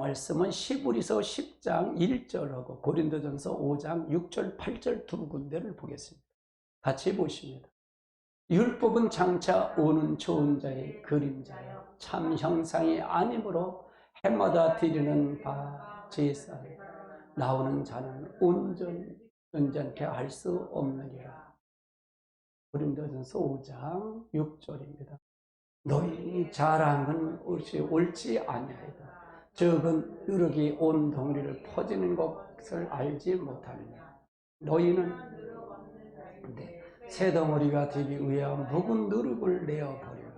말씀은 히브리서 10장 1절하고 고린도전서 5장 6절 8절 두 군데를 보겠습니다. 같이 보십니다. 율법은 장차 오는 좋은 자의 그림자요 참 형상이 아니므로 해마다 드리는 바 제사를 나오는 자는 온전케 할 수 없느니라. 고린도전서 5장 6절입니다. 너희 자랑은 옳지 아니하리라. 적은 누룩이 온 덩어리를 퍼지는 것을 알지 못하느냐. 너희는 새 덩어리가 되기 위하여 묵은 누룩을 내어버리라.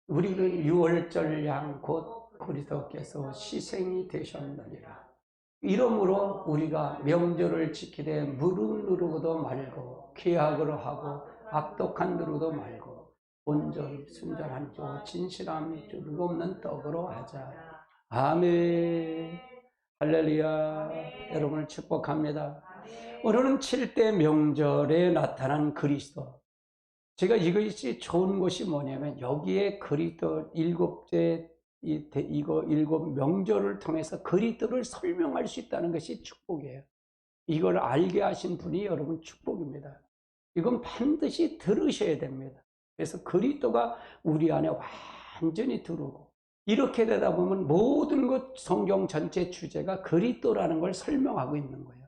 우리는 유월절 양 곧 그리스도께서 희생이 되셨느니라. 이러므로 우리가 명절을 지키되 무릇 누르고도 말고 계약으로 하고 악독한 누르도 말고 온전 순전한 조 진실함 주름 없는 떡으로 하자. 아멘. 할렐루야. 여러분을 축복합니다. 오늘은 7대 명절에 나타난 그리스도. 제가 이것이 좋은 것이 뭐냐면 여기에 그리스도 일곱 명절을 통해서 그리스도를 설명할 수 있다는 것이 축복이에요. 이걸 알게 하신 분이 여러분 축복입니다. 이건 반드시 들으셔야 됩니다. 그래서 그리스도가 우리 안에 완전히 들어오고 이렇게 되다 보면 모든 것 성경 전체 주제가 그리스도라는 걸 설명하고 있는 거예요.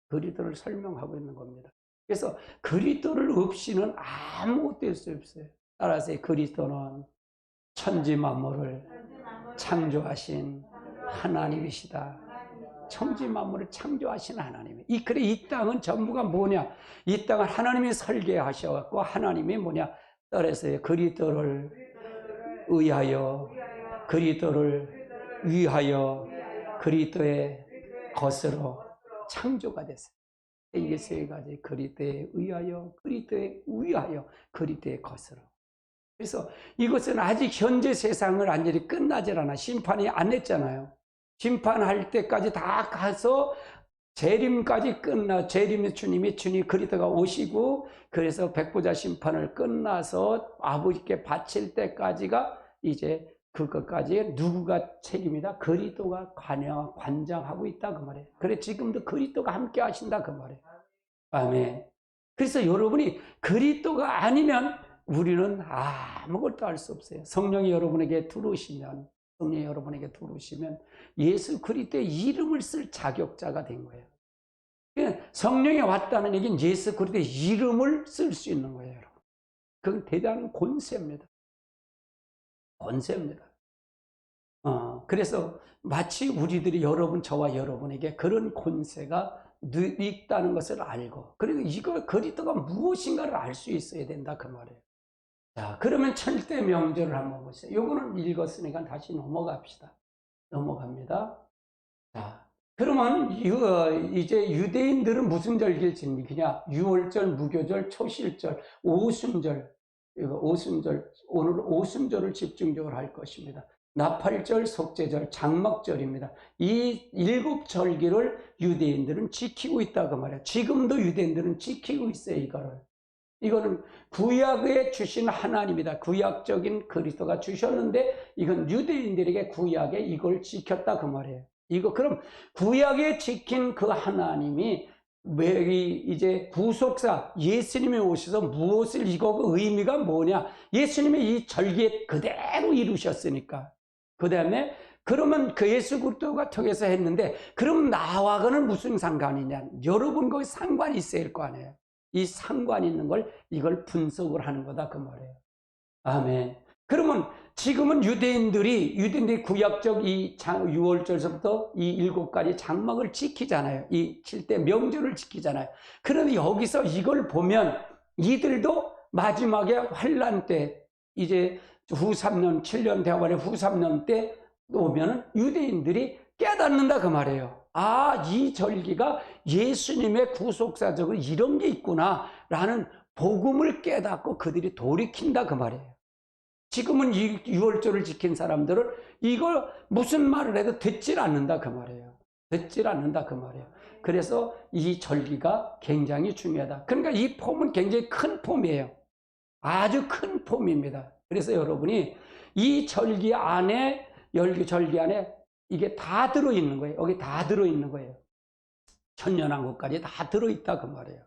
그리스도를 설명하고 있는 겁니다. 그래서 그리스도를 없이는 아무것도 할 수 없어요. 따라서 그리스도는 천지 만물을 창조하신 하나님이시다. 천지 만물을 창조하신 하나님. 그래 이 땅은 전부가 뭐냐? 이 땅은 하나님이 설계하셔갖고 하나님이 뭐냐? 따라서 그리스도를 의하여, 그리스도를 위하여, 그리스도의 것으로 창조가 됐어요. 이게 세 가지, 그리스도에 의하여, 그리스도에 위하여, 그리스도의 것으로. 그래서 이것은 아직 현재 세상을 완전히 끝나질 않아. 심판이 안 했잖아요. 심판할 때까지 다 가서 재림까지 재림의 주님 그리스도가 오시고, 그래서 백보자 심판을 끝나서 아버지께 바칠 때까지가 이제 그것까지 누구가 책임이다? 그리스도가 관장하고 있다 그 말이에요. 그래 지금도 그리스도가 함께 하신다 그 말이에요. 아멘. 그래서 여러분이 그리스도가 아니면 우리는 아무것도 할 수 없어요. 성령이 여러분에게 들어오시면 예수 그리스도의 이름을 쓸 자격자가 된 거예요. 성령이 왔다는 얘기는 예수 그리스도의 이름을 쓸 수 있는 거예요, 여러분. 그건 대단한 권세입니다. 권세입니다. 그래서 마치 우리들이 저와 여러분에게 그런 권세가 있다는 것을 알고, 그리고 이거 그리스도가 무엇인가를 알 수 있어야 된다 그 말이에요. 자, 그러면 7대 명절을 한번 보세요. 요거는 읽었으니까 다시 넘어갑니다. 자, 그러면 이제 유대인들은 무슨 절기를 지키냐? 유월절, 무교절, 초실절, 오순절. 오늘 오순절을 집중적으로 할 것입니다. 나팔절, 속죄절, 장막절입니다. 이 7절기를 유대인들은 지키고 있다고 말해요. 지금도 유대인들은 지키고 있어요, 이거는 구약에 주신 하나님이다. 구약적인 그리스도가 주셨는데 이건 유대인들에게 구약에 이걸 지켰다 그 말이에요. 그럼 구약에 지킨 그 하나님이 이제 구속사 예수님이 오셔서 무엇을 의미가 뭐냐? 예수님이 이 절기에 그대로 이루셨으니까. 그 다음에 그러면 그 예수 그리스도가 통해서 했는데 그럼 나와는 무슨 상관이냐? 여러분 거기 상관이 있어야 할 거 아니에요. 이 상관 있는 걸 이걸 분석을 하는 거다 그 말이에요. 아멘. 그러면 지금은 유대인들이 구약적 이 6월절서부터 이 7가지 장막을 지키잖아요. 이 7대 명절을 지키잖아요. 그런데 여기서 이걸 보면 이들도 마지막에 환란 때 이제 후 3년 7년 대화반의 후 3년 때 오면 유대인들이 깨닫는다 그 말이에요. 이 절기가 예수님의 구속사적으로 이런 게 있구나 라는 복음을 깨닫고 그들이 돌이킨다 그 말이에요. 지금은 이 6월절을 지킨 사람들은 이걸 무슨 말을 해도 듣질 않는다 그 말이에요. 그래서 이 절기가 굉장히 중요하다. 그러니까 이 폼은 굉장히 큰 폼이에요. 아주 큰 폼입니다. 그래서 여러분이 이 절기 안에 이게 다 들어있는 거예요. 여기 다 들어있는 거예요. 천년왕국까지 다 들어있다 그 말이에요.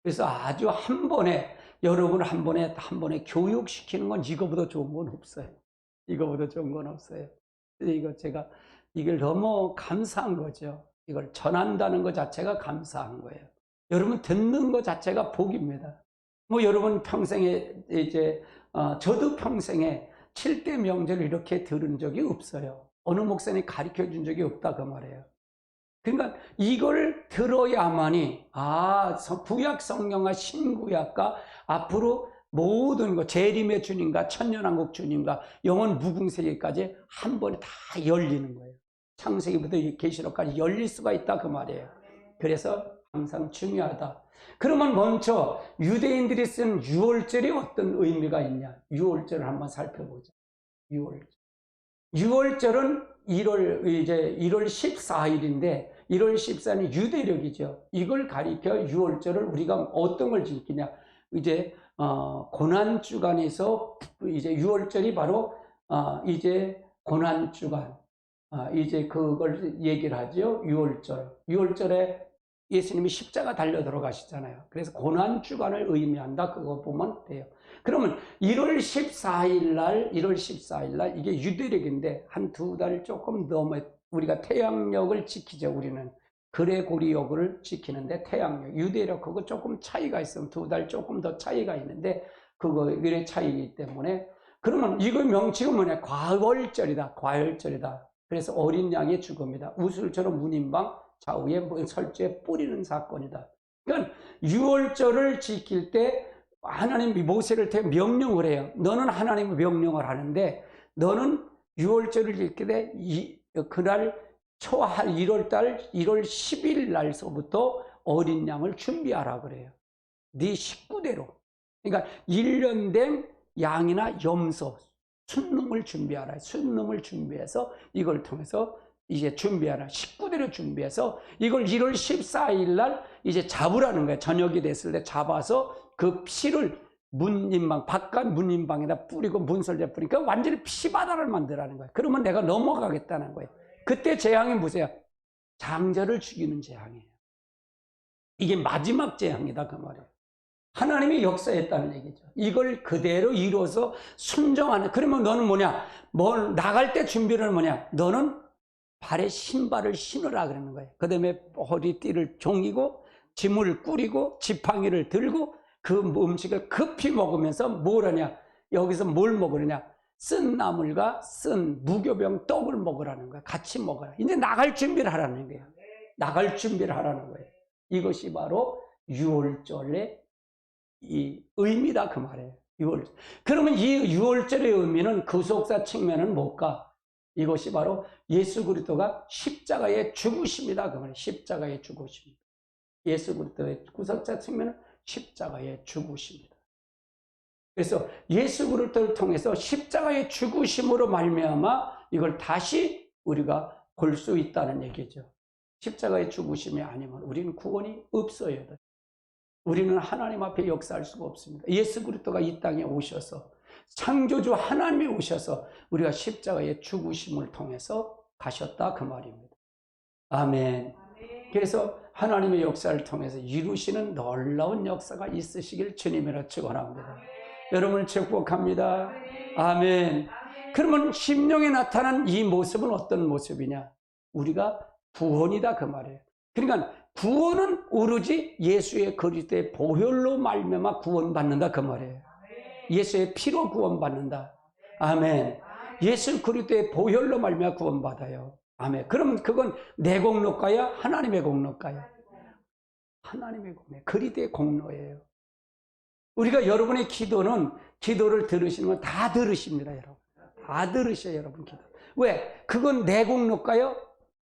그래서 아주 한 번에 여러분 한 번에 교육시키는 건 이거보다 좋은 건 없어요. 이거보다 좋은 건 없어요. 이거 제가 이걸 너무 감사한 거죠. 이걸 전한다는 것 자체가 감사한 거예요. 여러분 듣는 것 자체가 복입니다. 뭐 여러분 평생에 이제 저도 평생에 7대 명절을 이렇게 들은 적이 없어요. 어느 목사님이 가르쳐 준 적이 없다 그 말이에요. 그러니까 이걸 들어야만이 구약 성경과 신구약과 앞으로 모든 것 재림의 주님과 천년왕국 주님과 영원 무궁세계까지 한 번에 다 열리는 거예요. 창세기부터 계시록까지 열릴 수가 있다 그 말이에요. 그래서 항상 중요하다. 그러면 먼저 유대인들이 쓴 유월절이 어떤 의미가 있냐? 유월절을 한번 살펴보자. 유월절은 1월 14일인데 1월 14일은 유대력이죠. 이걸 가리켜 유월절을 우리가 어떤 걸 지키냐? 이제 고난 주간에서 이제 유월절이 바로 이제 고난 주간 이제 그걸 얘기를 하죠. 유월절에 예수님이 십자가 달려 들어가시잖아요. 그래서 고난 주간을 의미한다. 그거 보면 돼요. 그러면 1월 14일 날 이게 유대력인데 한 2달 조금 넘어 우리가 태양력을 지키죠. 우리는 그레고리역을 지키는데 태양력, 유대력 그거 조금 차이가 있으면 2달 조금 더 차이가 있는데 그거 일의 차이이기 때문에 그러면 이거 명칭은 뭐냐? 과월절이다. 그래서 어린 양의 죽음이다. 우슬처럼 문인방 좌우에 설주에 뿌리는 사건이다. 그러니까 유월절을 지킬 때 하나님이 모세를 통해 명령을 해요. 너는 하나님의 명령을 하는데 너는 유월절을 지킬 때 그날 초할 1월달 1월 10일 날서부터 어린 양을 준비하라 그래요. 네 식구대로. 그러니까 1년 된 양이나 염소, 순놈을 준비하라. 순놈을 준비해서 이걸 통해서 이제 준비하라. 식구대로 준비해서 이걸 1월 14일 날 이제 잡으라는 거예요. 저녁이 됐을 때 잡아서 그 피를 문인방, 바깥 문인방에다 뿌리고 문설주에 뿌리니까 완전히 피바다를 만들라는 거예요. 그러면 내가 넘어가겠다는 거예요. 그때 재앙이 뭐세요? 장자를 죽이는 재앙이에요. 이게 마지막 재앙이다 그 말이에요. 하나님이 역사했다는 얘기죠. 이걸 그대로 이루어서 순종하는. 그러면 너는 뭐냐? 나갈 때 준비를 뭐냐? 너는 발에 신발을 신으라 그러는 거예요. 그 다음에 허리띠를 종이고 짐을 꾸리고 지팡이를 들고 그 음식을 급히 먹으면서 뭘 하냐? 여기서 뭘 먹으느냐? 쓴 나물과 쓴 무교병 떡을 먹으라는 거예요. 같이 먹어라. 이제 나갈 준비를 하라는 거예요. 나갈 준비를 하라는 거예요. 이것이 바로 유월절의 이 의미다 그 말이에요. 유월절. 그러면 이 유월절의 의미는 구속사 측면은 뭘까? 이것이 바로 예수 그리스도가 십자가에 죽으십니다. 그 말이에요. 십자가에 죽으십니다. 예수 그리스도의 구속자 측면은 십자가에 죽으십니다. 그래서 예수 그리스도를 통해서 십자가의 죽으심으로 말미암아 이걸 다시 우리가 볼 수 있다는 얘기죠. 십자가의 죽으심이 아니면 우리는 구원이 없어요. 우리는 하나님 앞에 역사할 수가 없습니다. 예수 그리스도가 이 땅에 오셔서 창조주 하나님이 오셔서 우리가 십자가의 죽으심을 통해서 가셨다 그 말입니다. 아멘. 그래서 하나님의 역사를 통해서 이루시는 놀라운 역사가 있으시길 주님이라 축원합니다. 여러분을 축복합니다. 아멘. 그러면 심령에 나타난 이 모습은 어떤 모습이냐? 우리가 구원이다 그 말이에요. 그러니까 구원은 오로지 예수의 그리스도의 보혈로 말미암아 구원받는다 그 말이에요. 예수의 피로 구원받는다. 아멘. 예수 그리스도의 보혈로 말미암아 구원받아요. 아멘. 그러면 그건 내 공로가야? 하나님의 공로가야? 하나님의 공로, 그리스도의 공로예요. 우리가 여러분의 기도를 들으시는 건 다 들으십니다, 여러분. 다 들으셔요, 여러분 기도. 왜? 그건 내 공로가요?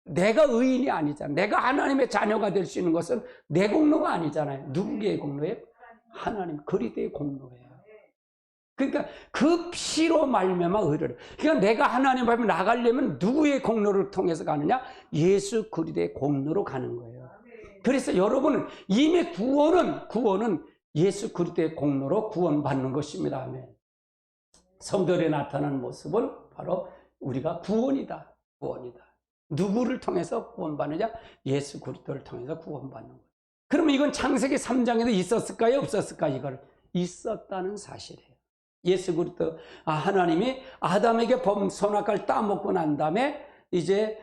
내가 의인이 아니잖아요. 내가 하나님의 자녀가 될 수 있는 것은 내 공로가 아니잖아요. 누구의 공로예요? 하나님, 그리스도의 공로예요. 그러니까 그 피로 말미암아 의를. 그러니까 내가 하나님 앞에 나가려면 누구의 공로를 통해서 가느냐? 예수 그리스도의 공로로 가는 거예요. 그래서 여러분은 이미 구원은 예수 그리스도의 공로로 구원받는 것입니다. 아멘. 성도에 나타나는 모습은 바로 우리가 구원이다. 누구를 통해서 구원받느냐? 예수 그리스도를 통해서 구원받는 거예요. 그러면 이건 창세기 3장에도 있었을까요? 없었을까요? 이걸 있었다는 사실이에요. 예수 그리스도, 하나님이 아담에게 선악과를 따먹고 난 다음에 이제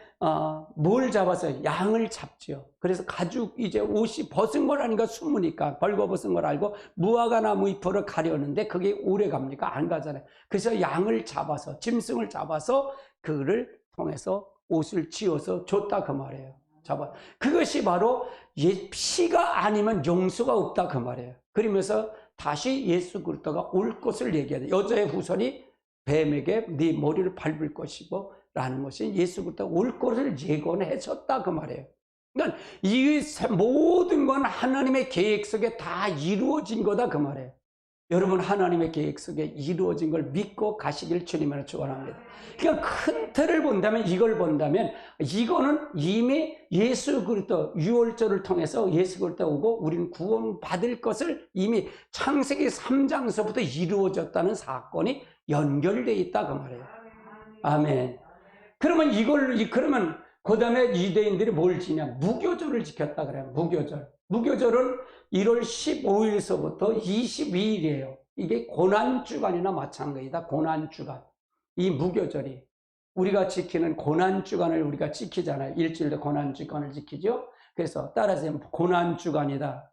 뭘 잡았어요? 양을 잡죠. 그래서 가죽 이제 옷이 벗은 걸 아니까 숨으니까 벌거벗은 걸 알고 무화과 나무 잎으로 가려는데 그게 오래 갑니까? 안 가잖아요. 그래서 양을 잡아서 짐승을 잡아서 그를 통해서 옷을 지어서 줬다 그 말이에요. 잡아. 그것이 바로 피가 아니면 용서가 없다 그 말이에요. 그러면서 다시 예수 그리스도가 올 것을 얘기해야 돼요. 여자의 후손이 뱀에게 네 머리를 밟을 것이고 라는 것이 예수 그리스도가 올 것을 예고해 줬다 그 말이에요. 그러니까 이 모든 건 하나님의 계획 속에 다 이루어진 거다 그 말이에요. 여러분 하나님의 계획 속에 이루어진 걸 믿고 가시길 주님으로 축원합니다. 그러니까 큰 틀을 본다면 이걸 본다면 이거는 이미 예수 그리스도 유월절을 통해서 예수 그리스도 오고 우리는 구원받을 것을 이미 창세기 3장서부터 이루어졌다는 사건이 연결되어 있다 그 말이에요. 아멘. 그러면 그러면 그 다음에 유대인들이 뭘 지냐? 무교절을 지켰다 그래요. 무교절. 무교절은 1월 15일서부터 22일이에요. 이게 고난주간이나 마찬가지다. 고난주간. 이 무교절이 우리가 지키는 고난주간을 우리가 지키잖아요. 일주일에 고난주간을 지키죠. 그래서 따라서 고난주간이다.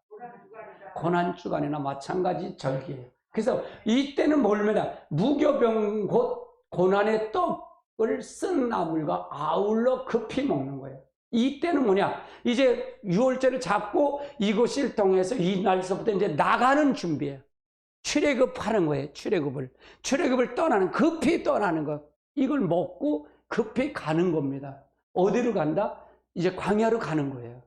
고난주간이나 마찬가지 절기예요. 그래서 이때는 뭘입니다. 무교병 곧 고난의 떡을 쓴 나물과 아울러 급히 먹는 거예요. 이때는 뭐냐? 이제 유월절을 잡고 이곳을 통해서 이 날서부터 이제 나가는 준비예요. 출애굽하는 거예요. 출애굽을 떠나는, 급히 떠나는 것. 이걸 먹고 급히 가는 겁니다. 어디로 간다? 이제 광야로 가는 거예요.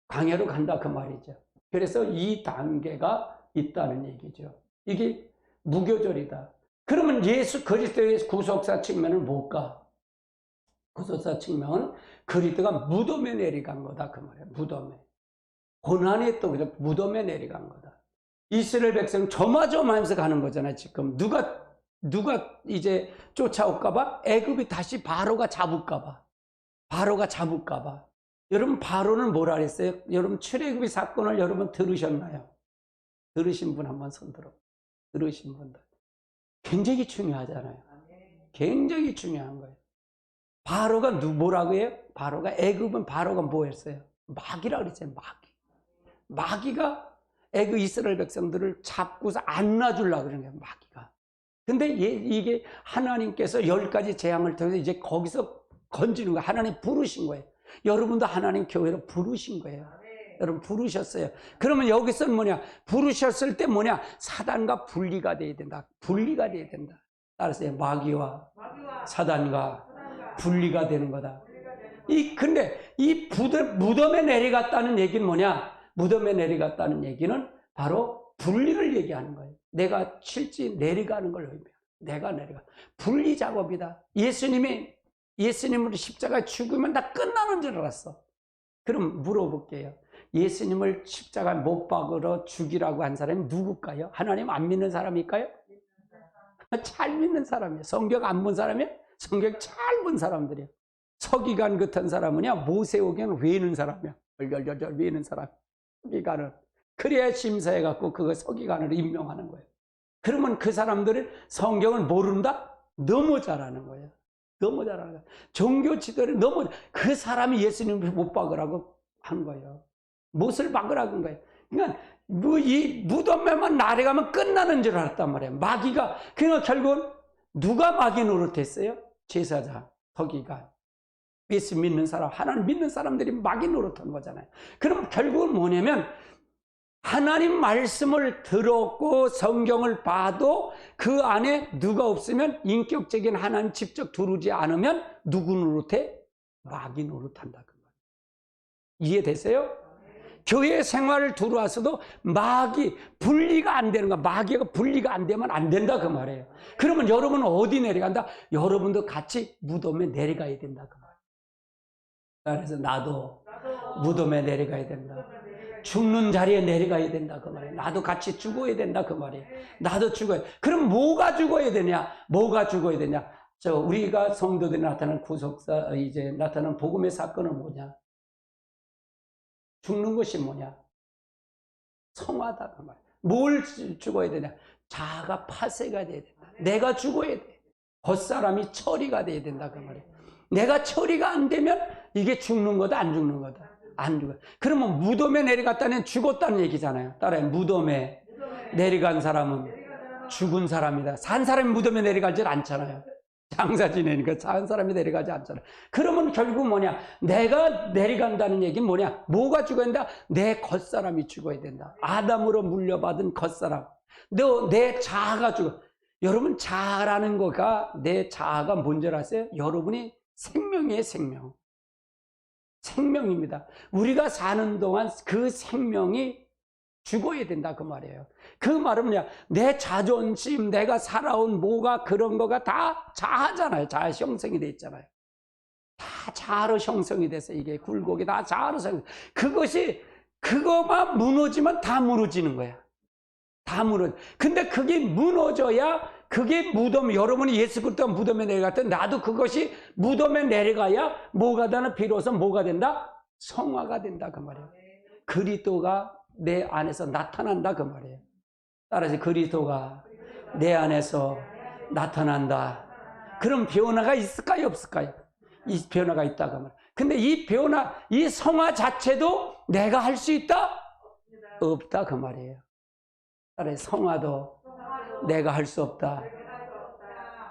광야로 간다 그 말이죠. 그래서 이 단계가 있다는 얘기죠. 이게 무교절이다. 그러면 예수 그리스도의 구속사 측면은 뭘까? 구속사 측면은 그리스도가 무덤에 내려간 거다 그 말이에요. 무덤에. 고난이 또 그래 무덤에 내려간 거다. 이스라엘 백성은 조마조마하면서 가는 거잖아요. 지금 누가 이제 쫓아올까 봐? 애굽이 다시 바로가 잡을까 봐. 여러분 바로는 뭐라 그랬어요? 여러분 출애굽의 사건을 여러분 들으셨나요? 들으신 분 한번 손 들어. 들으신 분들. 굉장히 중요하잖아요. 굉장히 중요한 거예요. 바로가 뭐라고 해요? 애굽은 바로가 뭐 했어요? 마귀라고 그랬어요. 마귀가 애굽 이스라엘 백성들을 잡고서 안 놔주려고 그러는 거예요. 마귀가. 근데 이게 하나님께서 10가지 재앙을 통해서 이제 거기서 건지는 거예요. 하나님 부르신 거예요. 여러분도 하나님 교회로 부르신 거예요. 여러분 부르셨어요. 그러면 여기서는 뭐냐? 부르셨을 때 뭐냐? 사단과 분리가 돼야 된다. 따라서 마귀와 사단과 분리가 되는 거다. 근데 이 무덤에 내려갔다는 얘기는 뭐냐? 무덤에 내려갔다는 얘기는 바로 분리를 얘기하는 거예요. 내가 실제 내려가는 걸 의미해요. 내가 내려가. 분리 작업이다. 예수님으로 십자가에 죽으면 다 끝나는 줄 알았어. 그럼 물어볼게요. 예수님을 십자가에 못 박으러 죽이라고 한 사람이 누굴까요? 하나님 안 믿는 사람일까요? 잘 믿는 사람이에요. 성경 안 본 사람이에요? 성경 잘 본 사람들이에요. 서기관 같은 사람은요, 모세오경을 외는 사람이야. 얼얼얼 외는 사람. 서기관을. 그래야 심사해갖고 그거 서기관으로 임명하는 거예요. 그러면 그 사람들은 성경을 모른다? 너무 잘하는 거예요. 종교 지도를 그 사람이 예수님을 못 박으라고 한 거예요. 못을 박으라고 한 거예요. 그러니까 이 무덤에만 나래가면 끝나는 줄 알았단 말이에요. 마귀가. 그러니까 결국은 누가 마귀 노릇했어요? 제사장, 서기관. 예수 믿는 사람, 하나님 믿는 사람들이 마귀 노릇한 거잖아요. 그럼 결국은 뭐냐면 하나님 말씀을 들었고 성경을 봐도 그 안에 누가 없으면 인격적인 하나님 직접 들어오지 않으면 누구 노릇해? 마귀 노릇한다 그 말이에요. 이해되세요? 교회 생활을 들어와서도 분리가 안 되는 거야. 마귀가 분리가 안 되면 안 된다 그 말이에요. 그러면 여러분은 어디 내려간다? 여러분도 같이 무덤에 내려가야 된다 그 말이에요. 그래서 나도 무덤에 내려가야 된다. 죽는 자리에 내려가야 된다 그 말이에요. 나도 같이 죽어야 된다 그 말이에요. 나도 죽어야. 그럼 뭐가 죽어야 되냐? 우리가 성도들이 나타나는 구속사, 이제 나타나는 복음의 사건은 뭐냐? 죽는 것이 뭐냐? 성화다 그 말. 뭘 죽어야 되냐? 자아가 파쇄가 돼야 된다. 내가 죽어야 돼. 겉사람이 처리가 돼야 된다 그 말이에요. 내가 처리가 안 되면 이게 죽는 거다 안 죽는 거다? 안 죽어. 그러면 무덤에 내려갔다는 죽었다는 얘기잖아요. 따라해. 무덤에 내려간 사람은 죽은 사람이다. 산 사람이 무덤에 내려가지 않잖아요. 장사 지내니까 산 사람이 내려가지 않잖아요. 그러면 결국 뭐냐? 내가 내려간다는 얘기는 뭐냐? 뭐가 죽어야 된다? 내 겉사람이 죽어야 된다. 아담으로 물려받은 겉사람. 내 자아가 죽어. 여러분, 자아라는 거가, 내 자아가 뭔지 아세요? 여러분이 생명이에요, 생명. 생명입니다. 우리가 사는 동안 그 생명이 죽어야 된다 그 말이에요. 그 말은 뭐냐? 내 자존심, 내가 살아온 뭐가 그런 거가 다 자아잖아요. 자아 형성이 돼 있잖아요. 다 자아로 형성이 돼서 이게 굴곡이 다 자아로 형성. 그거만 무너지면 다 무너지는 거야. 다 무너져. 근데 그게 무너져야 그게 무덤, 여러분이 예수 그리스도 무덤에 내려갔던 나도 그것이 무덤에 내려가야 뭐가 되나 비로소 뭐가 된다? 성화가 된다 그 말이에요. 그리스도가 내 안에서 나타난다 그 말이에요. 따라서 그리스도가 내 안에서 나타난다. 그럼 변화가 있을까요 없을까요? 이 변화가 있다 그 말이에요. 근데 이 변화, 이 성화 자체도 내가 할 수 있다? 없다 그 말이에요. 따라서 성화도 내가 할 수 없다.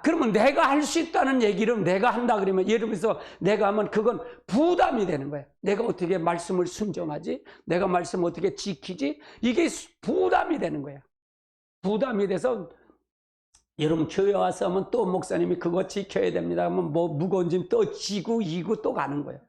그러면 내가 할 수 있다는 얘기를 내가 한다 그러면 예를 들어서 내가 하면 그건 부담이 되는 거예요. 내가 어떻게 말씀을 순종하지? 내가 말씀을 어떻게 지키지? 이게 부담이 되는 거예요. 부담이 돼서 여러분 교회 와서 하면 또 목사님이 그거 지켜야 됩니다 하면 뭐 무거운 짐 또 지고 이고 또 가는 거예요.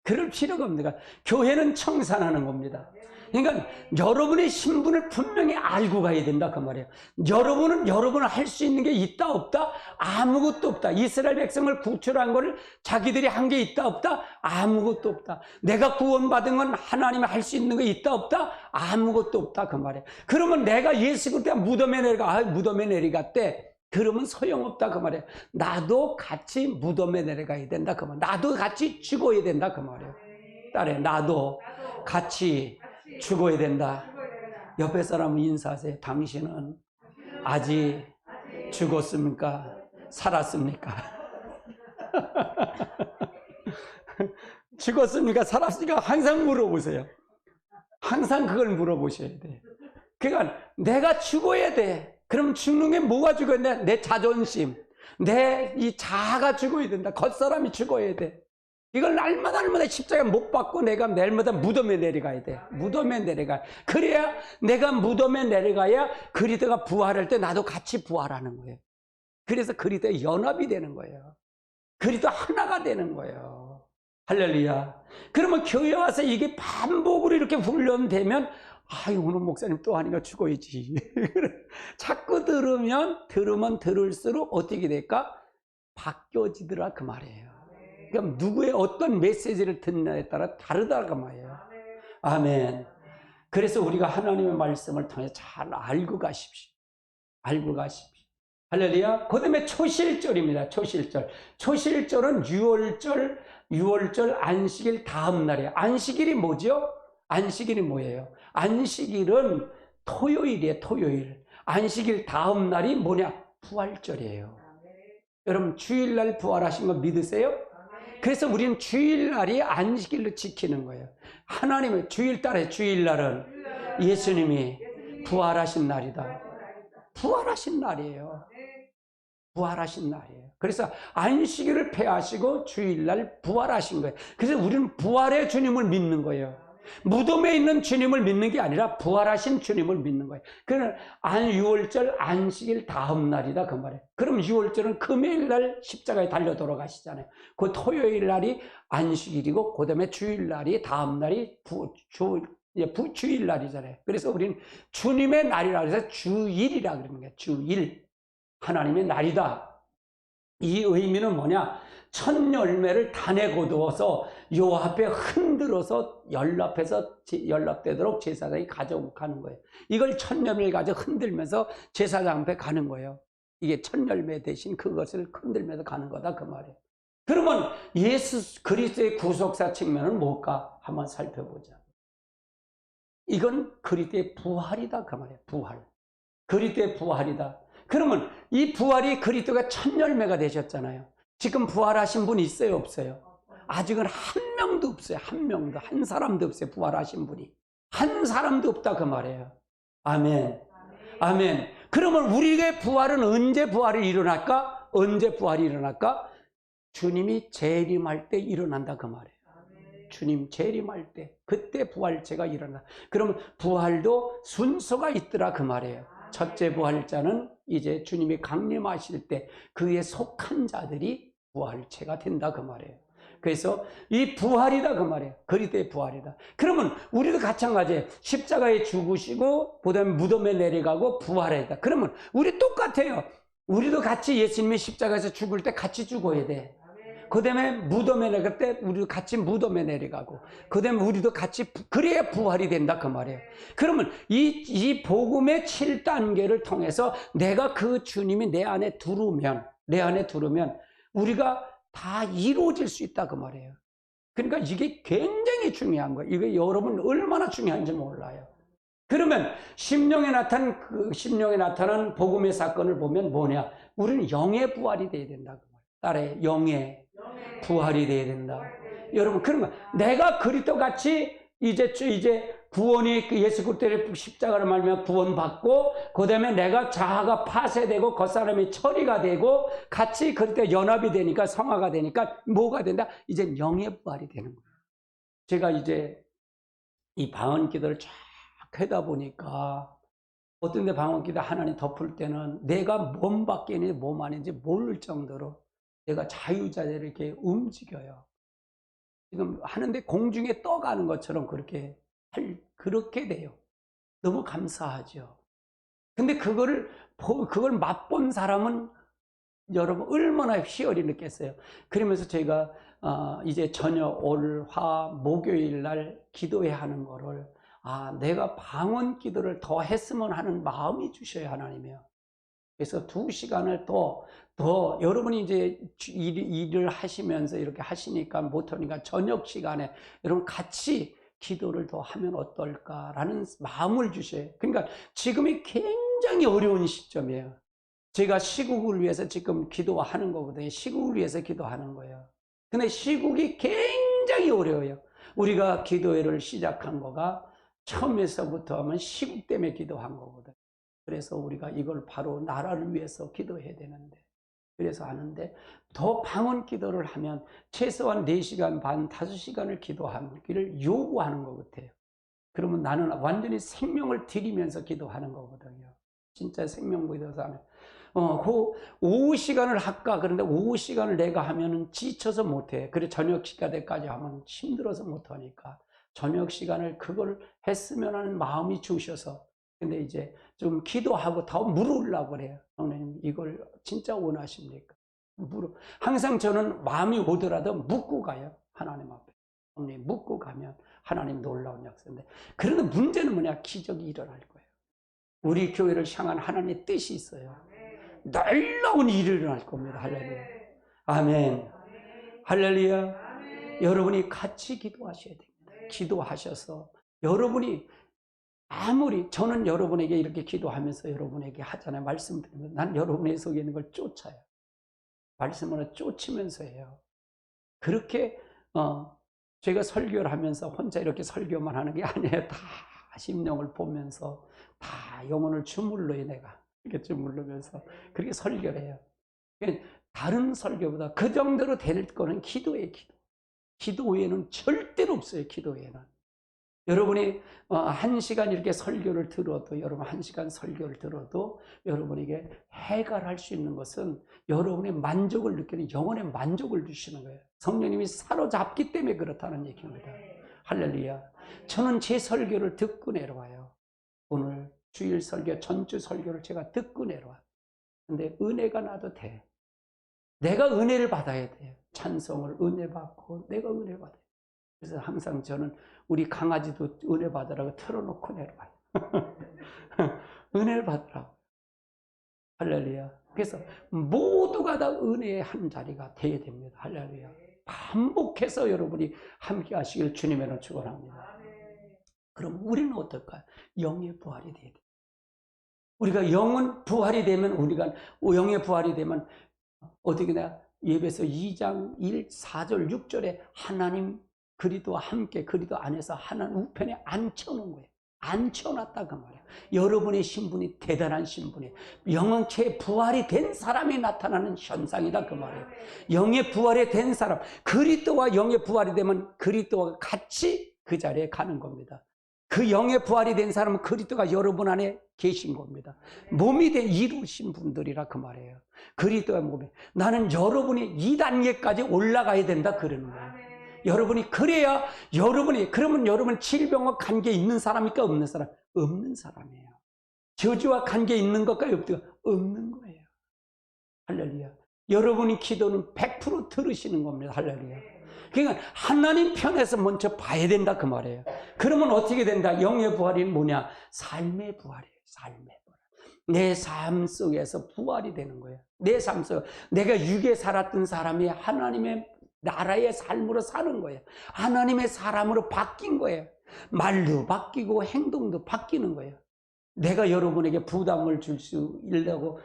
그럴 필요가 없습니다. 교회는 청산하는 겁니다. 그러니까 여러분의 신분을 분명히 알고 가야 된다 그 말이에요. 여러분은 할 수 있는 게 있다 없다? 아무것도 없다. 이스라엘 백성을 구출한 거를 자기들이 한 게 있다 없다? 아무것도 없다. 내가 구원받은 건 하나님이 할 수 있는 게 있다 없다? 아무것도 없다 그 말이에요. 그러면 내가 예수 그리스도 무덤에 내려갔대. 그러면 소용없다 그 말이에요. 나도 같이 무덤에 내려가야 된다 그 말이에요. 나도 같이 죽어야 된다 그 말이에요. 딸에 나도 같이 죽어야 된다. 옆에 사람은 인사하세요. 당신은 아직 죽었습니까? 살았습니까? 죽었습니까? 살았습니까? 항상 물어보세요. 항상 그걸 물어보셔야 돼. 그러니까 내가 죽어야 돼. 그럼 죽는 게 뭐가 죽어야 돼? 내 자존심, 내 이 자아가 죽어야 된다. 겉사람이 죽어야 돼. 이걸 날마다 십자가 못 박고 내가 날마다 무덤에 내려가야 돼. 무덤에 내려가. 그래야 내가 무덤에 내려가야 그리스도가 부활할 때 나도 같이 부활하는 거예요. 그래서 그리스도의 연합이 되는 거예요. 그리스도 하나가 되는 거예요. 할렐루야. 그러면 교회 와서 이게 반복으로 이렇게 훈련되면 오늘 목사님 또 하니까 죽어야지. 자꾸 들으면 들을수록 어떻게 될까? 바뀌어지더라 그 말이에요. 그럼 누구의 어떤 메시지를 듣느냐에 따라 다르다 그 말이에요. 아멘. 그래서 우리가 하나님의 말씀을 통해 잘 알고 가십시오. 알고 가십시오. 할렐루야. 그 다음에 초실절입니다. 초실절. 초실절은 6월절 안식일 다음 날이에요. 안식일이 뭐죠? 안식일이 뭐예요? 안식일은 토요일이에요. 토요일. 안식일 다음 날이 뭐냐? 부활절이에요. 여러분 주일날 부활하신 거 믿으세요? 그래서 우리는 주일날이 안식일로 지키는 거예요. 하나님의 주일날에 주일날은 예수님이 부활하신 날이다. 부활하신 날이에요. 부활하신 날이에요. 그래서 안식일을 폐하시고 주일날 부활하신 거예요. 그래서 우리는 부활의 주님을 믿는 거예요. 무덤에 있는 주님을 믿는 게 아니라 부활하신 주님을 믿는 거예요. 그러면 6월절 안식일 다음 날이다 그 말이에요. 그럼 6월절은 금요일 날 십자가에 달려 돌아가시잖아요. 그 토요일 날이 안식일이고 그 다음에 주일 날이 다음 날이 주일 날이잖아요. 그래서 우리는 주님의 날이라 해서 주일이라 그러는 거예요. 주일. 하나님의 날이다. 이 의미는 뭐냐? 첫 열매를 단에 거두어서 요 앞에 흔들어서 연락되도록 제사장이 가져가는 거예요. 이걸 첫 열매를 가져 흔들면서 제사장 앞에 가는 거예요. 이게 첫 열매 대신 그것을 흔들면서 가는 거다 그 말이에요. 그러면 예수 그리스도의 구속사 측면은 뭘까? 한번 살펴보자. 이건 그리스도의 부활이다 그 말이에요. 부활. 그리스도의 부활이다. 그러면 이 부활이 그리스도가 첫 열매가 되셨잖아요. 지금 부활하신 분 있어요, 없어요? 아직은 한 명도 없어요. 한 명도, 한 사람도 없어요. 부활하신 분이. 한 사람도 없다 그 말이에요. 아멘. 아멘. 그러면 우리의 부활은 언제 부활이 일어날까? 언제 부활이 일어날까? 주님이 재림할 때 일어난다 그 말이에요. 주님 재림할 때 그때 부활체가 일어나. 그러면 부활도 순서가 있더라 그 말이에요. 첫째 부활자는 이제 주님이 강림하실 때 그에 속한 자들이 부활체가 된다 그 말이에요. 그래서 이 부활이다 그 말이에요. 그리스도의 부활이다. 그러면 우리도 마찬가지예요. 십자가에 죽으시고 그다음에 무덤에 내려가고 부활했다. 그러면 우리 똑같아요. 우리도 같이 예수님이 십자가에서 죽을 때 같이 죽어야 돼. 그 다음에 무덤에 내려갈 때 우리도 같이 무덤에 내려가고 그 다음에 우리도 같이 그래야 부활이 된다 그 말이에요. 그러면 이 복음의 7단계를 통해서 내가 그 주님이 내 안에 들어오면 우리가 다 이루어질 수 있다 그 말이에요. 그러니까 이게 굉장히 중요한 거예요. 이게 여러분 얼마나 중요한지 몰라요. 그러면 심령에 나타난 복음의 사건을 보면 뭐냐? 우리는 영의 부활이 돼야 된다 그 말이에요. 딸의 영의 부활이 돼야 된다. 여러분, 그러면 내가 그리스도 같이 이제 구원이 예수 그리스도의 십자가를 말미암아 구원받고 그다음에 내가 자아가 파쇄되고 겉사람이 처리가 되고 같이 그리스도 연합이 되니까 성화가 되니까 뭐가 된다? 이제 영의 부활이 되는 거예요. 제가 이제 이 방언 기도를 쫙 하다 보니까 어떤 데 방언 기도 하나님 덮을 때는 내가 몸 밖에 있는지 몸 안인지 모를 정도로 내가 자유자재로 이렇게 움직여요. 지금 하는데 공중에 떠가는 것처럼 그렇게 돼요. 너무 감사하죠. 근데 그걸 맛본 사람은 여러분 얼마나 희열이 느꼈어요. 그러면서 제가 이제 저녁 화 목요일 날 기도해야 하는 거를 내가 방언 기도를 더 했으면 하는 마음이 주셔요, 하나님이요. 그래서 2시간을 더 여러분이 이제 일을 하시면서 이렇게 하시니까 못하니까 저녁 시간에 여러분 같이 기도를 더 하면 어떨까라는 마음을 주셔요. 그러니까 지금이 굉장히 어려운 시점이에요. 제가 시국을 위해서 지금 기도하는 거거든요. 시국을 위해서 기도하는 거예요. 근데 시국이 굉장히 어려워요. 우리가 기도회를 시작한 거가 처음에서부터 하면 시국 때문에 기도한 거거든요. 그래서 우리가 이걸 바로 나라를 위해서 기도해야 되는데 그래서 하는데 더 방언 기도를 하면 최소한 4시간 반, 5시간을 기도하기를 요구하는 것 같아요. 그러면 나는 완전히 생명을 드리면서 기도하는 거거든요. 진짜 생명 기도에서 하면 그 오후 시간을 할까? 그런데 오후 시간을 내가 하면은 지쳐서 못해. 그래 저녁 시간까지 하면 힘들어서 못하니까 저녁 시간을 그걸 했으면 하는 마음이 주셔서 근데 이제 좀 기도하고 더 물으려고 그래요. 하나님 이걸 진짜 원하십니까? 항상 저는 마음이 오더라도 묻고 가요. 하나님 앞에. 하나님 묻고 가면 하나님 놀라운 역사인데 그런데 문제는 뭐냐? 기적이 일어날 거예요. 우리 교회를 향한 하나님의 뜻이 있어요. 놀라운 일이 일어날 겁니다. 할렐루야. 아멘. 할렐루야. 여러분이 같이 기도하셔야 됩니다. 기도하셔서 여러분이 아무리 저는 여러분에게 이렇게 기도하면서 여러분에게 하잖아요. 말씀드리면 난 여러분의 속에 있는 걸 쫓아요. 말씀으로 쫓으면서 해요. 그렇게 제가 설교를 하면서 혼자 이렇게 설교만 하는 게 아니에요. 다 심령을 보면서 다 영혼을 주물러요. 내가 이렇게 주물르면서 그렇게 설교를 해요. 다른 설교보다 그 정도로 될 거는 기도예요. 기도 외에는 절대로 없어요. 기도 외에는. 여러분이 1시간 이렇게 설교를 들어도 여러분 1시간 설교를 들어도 여러분에게 해결할 수 있는 것은 여러분의 만족을 느끼는 영혼의 만족을 주시는 거예요. 성령님이 사로잡기 때문에 그렇다는 얘기입니다. 할렐루야. 저는 제 설교를 듣고 내려와요. 오늘 주일 설교, 전주 설교를 제가 듣고 내려와요. 근데 은혜가 나도 돼. 내가 은혜를 받아야 돼요. 찬송을 은혜 받고 내가 은혜 받아요. 그래서 항상 저는 우리 강아지도 은혜 받으라고 틀어놓고 내려와요. 은혜를 받으라고. 할렐루야. 그래서 모두가 다 은혜의 한 자리가 되어야 됩니다. 할렐루야. 반복해서 여러분이 함께 하시길 주님으로 축원합니다. 그럼 우리는 어떨까요? 영의 부활이 돼야 돼요. 우리가 영은 부활이 되면, 우리가 영의 부활이 되면 어떻게 돼? 예배서 2장 1, 4절, 6절에 하나님 그리스도와 함께 그리스도 안에서 하나님 우편에 앉혀놓은 거예요. 앉혀놨다 그 말이에요. 여러분의 신분이 대단한 신분이에요. 영체 부활이 된 사람이 나타나는 현상이다 그 말이에요. 영의 부활이 된 사람, 그리스도와 영의 부활이 되면 그리스도와 같이 그 자리에 가는 겁니다. 그 영의 부활이 된 사람은 그리스도가 여러분 안에 계신 겁니다. 몸이 돼 이루신 분들이라 그 말이에요. 그리스도의 몸에. 나는 여러분이 2단계까지 올라가야 된다 그러는 거예요. 여러분이 그래야 그러면 여러분 질병과 관계 있는 사람입니까? 없는 사람? 없는 사람이에요. 저주와 관계 있는 것과 없는 거예요. 할렐루야. 여러분이 기도는 100% 들으시는 겁니다. 할렐루야. 그러니까 하나님 편에서 먼저 봐야 된다 그 말이에요. 그러면 어떻게 된다? 영의 부활이 뭐냐? 삶의 부활이에요. 삶의 부활. 내 삶 속에서 부활이 되는 거예요. 내 삶 속에 내가 육에 살았던 사람이 하나님의 나라의 삶으로 사는 거예요. 하나님의 사람으로 바뀐 거예요. 말도 바뀌고 행동도 바뀌는 거예요. 내가 여러분에게 부담을 줄 수 있려고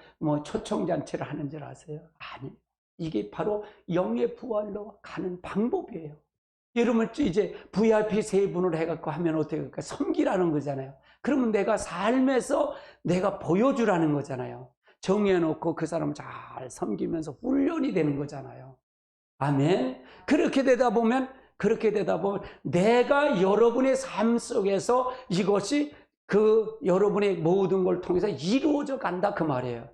초청잔치를 하는 줄 아세요? 아니에요. 이게 바로 영의 부활로 가는 방법이에요. 여러분 이제 VIP 3분을 해갖고 하면 어떻게 할까? 섬기라는 거잖아요. 그러면 내가 삶에서 내가 보여주라는 거잖아요. 정해놓고 그 사람을 잘 섬기면서 훈련이 되는 거잖아요. 아멘. 그렇게 되다 보면 내가 여러분의 삶 속에서 이것이 그 여러분의 모든 걸 통해서 이루어져 간다 그 말이에요.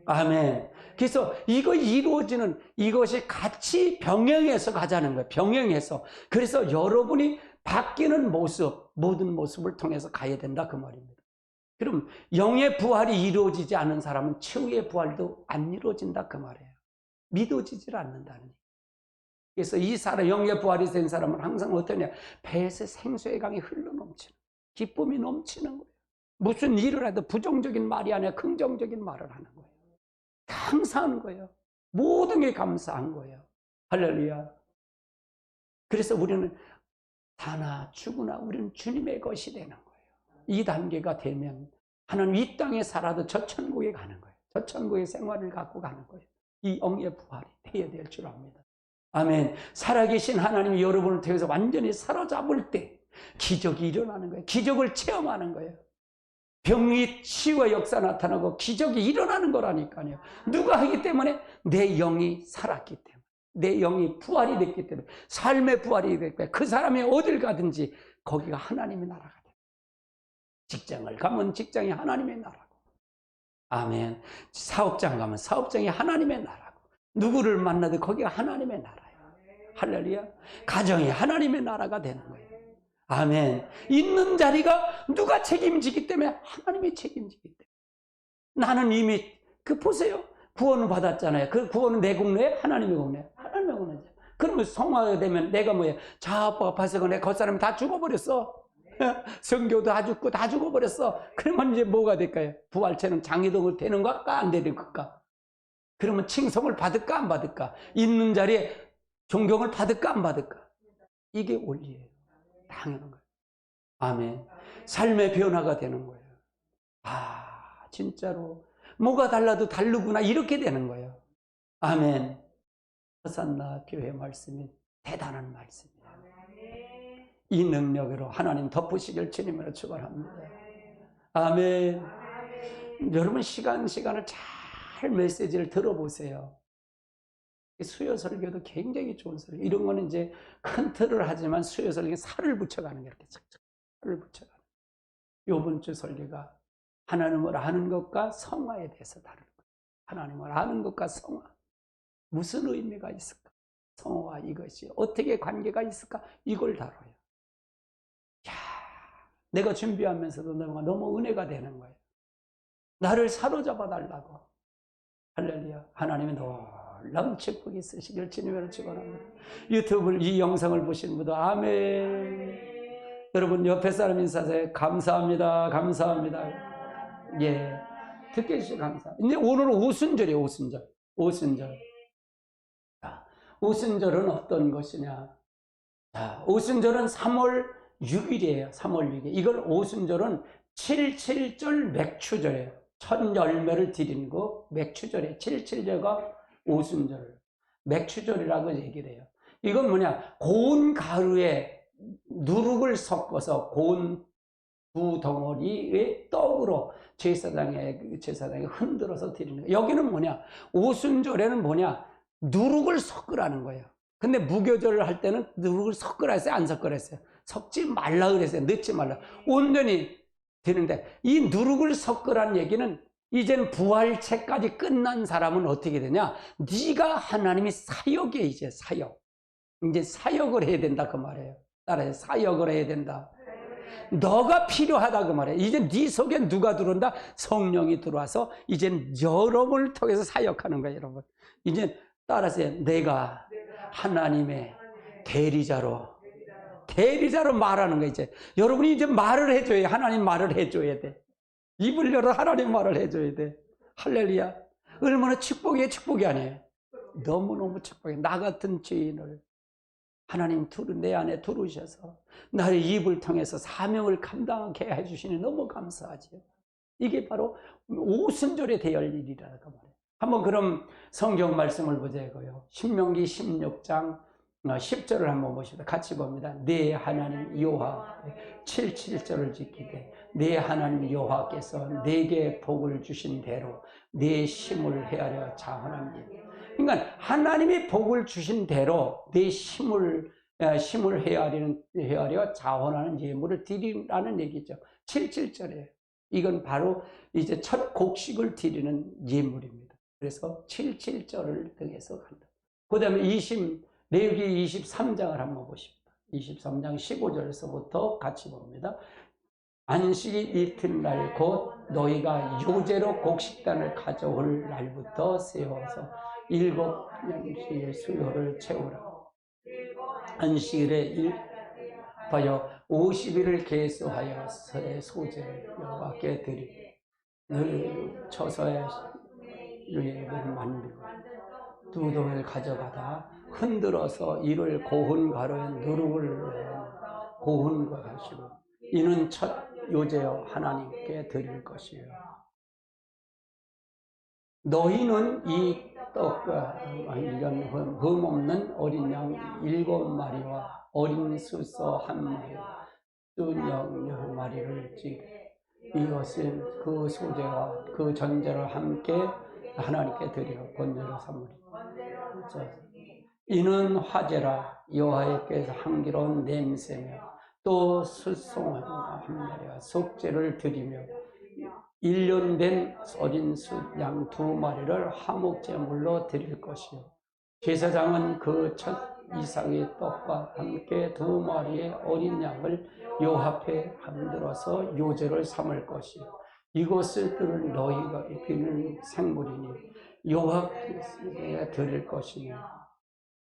아멘. 그래서 이거 이루어지는 이것이 같이 병행해서 가자는 거예요. 병행해서. 그래서 여러분이 바뀌는 모습, 모든 모습을 통해서 가야 된다 그 말입니다. 그럼 영의 부활이 이루어지지 않은 사람은 최후의 부활도 안 이루어진다 그 말이에요. 믿어지질 않는다는 얘기예요. 그래서 이 사람, 영의 부활이 된 사람은 항상 어떠냐? 배에서 생수의 강이 흘러넘치는, 기쁨이 넘치는 거예요. 무슨 일을 해도 부정적인 말이 아니라 긍정적인 말을 하는 거예요. 감사한 거예요. 모든 게 감사한 거예요. 할렐루야. 그래서 우리는 사나 죽으나 우리는 주님의 것이 되는 거예요. 이 단계가 되면 하나님 이 땅에 살아도 저 천국에 가는 거예요. 저 천국의 생활을 갖고 가는 거예요. 이 영의 부활이 되어야 될 줄 압니다. 아멘. 살아계신 하나님이 여러분을 통해서 완전히 사로잡을 때 기적이 일어나는 거예요. 기적을 체험하는 거예요. 병이 치유의 역사 나타나고 기적이 일어나는 거라니까요. 누가 하기 때문에? 내 영이 살았기 때문에. 내 영이 부활이 됐기 때문에. 삶의 부활이 됐기 때문에. 그 사람이 어딜 가든지 거기가 하나님의 나라가 됩니다. 직장을 가면 직장이 하나님의 나라고. 아멘. 사업장 가면 사업장이 하나님의 나라고. 누구를 만나도 거기가 하나님의 나라예요. 할렐루야. 가정이 하나님의 나라가 되는 거예요. 아멘. 있는 자리가 누가 책임지기 때문에? 하나님이 책임지기 때문에. 나는 이미 보세요. 구원을 받았잖아요. 그 구원은 내 공로에 하나님의 공로에. 하나님의 공로죠. 그러면 성화가 되면 내가 뭐예요? 자아빠가 봐서 내 겉사람이 다 죽어버렸어. 성교도 다 죽고 다 죽어버렸어. 그러면 이제 뭐가 될까요? 부활체는 장애동을 되는 것과 안 되는 것과. 그러면 칭송을 받을까 안 받을까? 있는 자리에 존경을 받을까 안 받을까? 이게 원리예요. 당연한 거예요. 아멘. 삶의 변화가 되는 거예요. 아, 진짜로 뭐가 달라도 다르구나 이렇게 되는 거예요. 아멘. 호산나 교회 말씀이 대단한 말씀이에요. 이 능력으로 하나님 덮으시길 주님으로 축원합니다. 아멘. 여러분 시간을 잘 메시지를 들어보세요. 수요 설교도 굉장히 좋은 설교. 이런 거는 이제 큰 틀을 하지만 수요 설교에 살을 붙여가는 게 이렇게 착착 살을 붙여가는. 이번 주 설교가 하나님을 아는 것과 성화에 대해서 다루는 거예요. 하나님을 아는 것과 성화. 무슨 의미가 있을까? 성화와 이것이 어떻게 관계가 있을까? 이걸 다뤄요. 야, 내가 준비하면서도 너무 은혜가 되는 거예요. 나를 사로잡아 달라고. 할렐루야. 하나님은 놀라운 축복이 있으시길 주님으로 축원합니다. 유튜브 이 영상을 보시는 분도 아멘. 여러분 옆에 사람 인사하세요. 감사합니다. 감사합니다. 예. 듣게 해주셔서 감사합니다. 이제 오늘은 오순절이에요. 오순절. 자, 오순절은 어떤 것이냐? 자, 오순절은 3월 6일이에요. 3월 6일. 이걸 오순절은 77절 맥추절이에요. 첫 열매를 드리는 거 맥추절이에요. 77절가 오순절. 맥추절이라고 얘기를 해요. 이건 뭐냐? 고운 가루에 누룩을 섞어서 고운 두 덩어리의 떡으로 제사장에 흔들어서 드리는 거예요. 여기는 뭐냐? 오순절에는 뭐냐? 누룩을 섞으라는 거예요. 근데 무교절을 할 때는 누룩을 섞으라 했어요? 안 섞으라 했어요? 섞지 말라 그랬어요. 넣지 말라. 온전히 되는데 이 누룩을 섞으라는 얘기는 이젠 부활체까지 끝난 사람은 어떻게 되냐? 네가 하나님이 사역에 이제 사역을 해야 된다 그 말이에요. 따라해 사역을 해야 된다. 너가 필요하다 그 말이에요. 이제 네 속에 누가 들어온다? 성령이 들어와서 이제 여러분을 통해서 사역하는 거예요, 여러분. 이제 따라서 내가 하나님의 대리자로 말하는 거예요. 이제 여러분이 이제 말을 해줘야 하나님 말을 해줘야 돼. 입을 열어 하나님 말을 해줘야 돼. 할렐루야. 얼마나 축복이에요, 축복이 아니에요. 너무너무 축복이에요. 나 같은 죄인을 하나님 내 안에 들어오셔서 나의 입을 통해서 사명을 감당하게 해주시니 너무 감사하죠. 이게 바로 오순절에 대할 일이라고 말해요. 한번 그럼 성경 말씀을 보자고요. 신명기 16장 10절을 한번 보십시다. 같이 봅니다. 내 하나님 여호와 77절을 지키되 내 하나님 여호와께서 내게 복을 주신 대로 내 힘을 헤아려 자원합니다. 그러니까 하나님이 복을 주신 대로 내 힘을 헤아려 자원하는 예물을 드리라는 얘기죠. 77절이에요. 이건 바로 이제 첫 곡식을 드리는 예물입니다. 그래서 77절을 등해서 간다. 그 다음에 레위기 23장을 한번 보십시다. 23장 15절에서부터 같이 봅니다. 안식이 이튿날 곧 너희가 요제로 곡식단을 가져올 날부터 세워서 7년치의 수요를 채우라. 안식일에 50일을 계수하여 소제를 여호와께 드리되 너희 처소에 유액을 만들고 두 동을 가져가다 흔들어서 이를 고운 가루에 누룩을 고운 것 하시고 이는 첫 요제여 하나님께 드릴 것이요 너희는 이 떡과 1년 흠없는 어린 양 7마리와 어린 수소 1마리 수염 10마리를 지게 이것은 그 소제와 그 전제를 함께 하나님께 드려 번제로 삼으리. 이는 화제라 여호와께서 향기로운 냄새며 또 수송 1마리와 속죄를 드리며 1년 된 어린 양 2마리를 화목제물로 드릴 것이요 제사장은 그 첫 이삭의 떡과 함께 2마리의 어린 양을 여호와 앞에 흔들어서 요제를 삼을 것이요 이것을 들은 너희가 드리는 생물이니 여호와께 드릴 것이니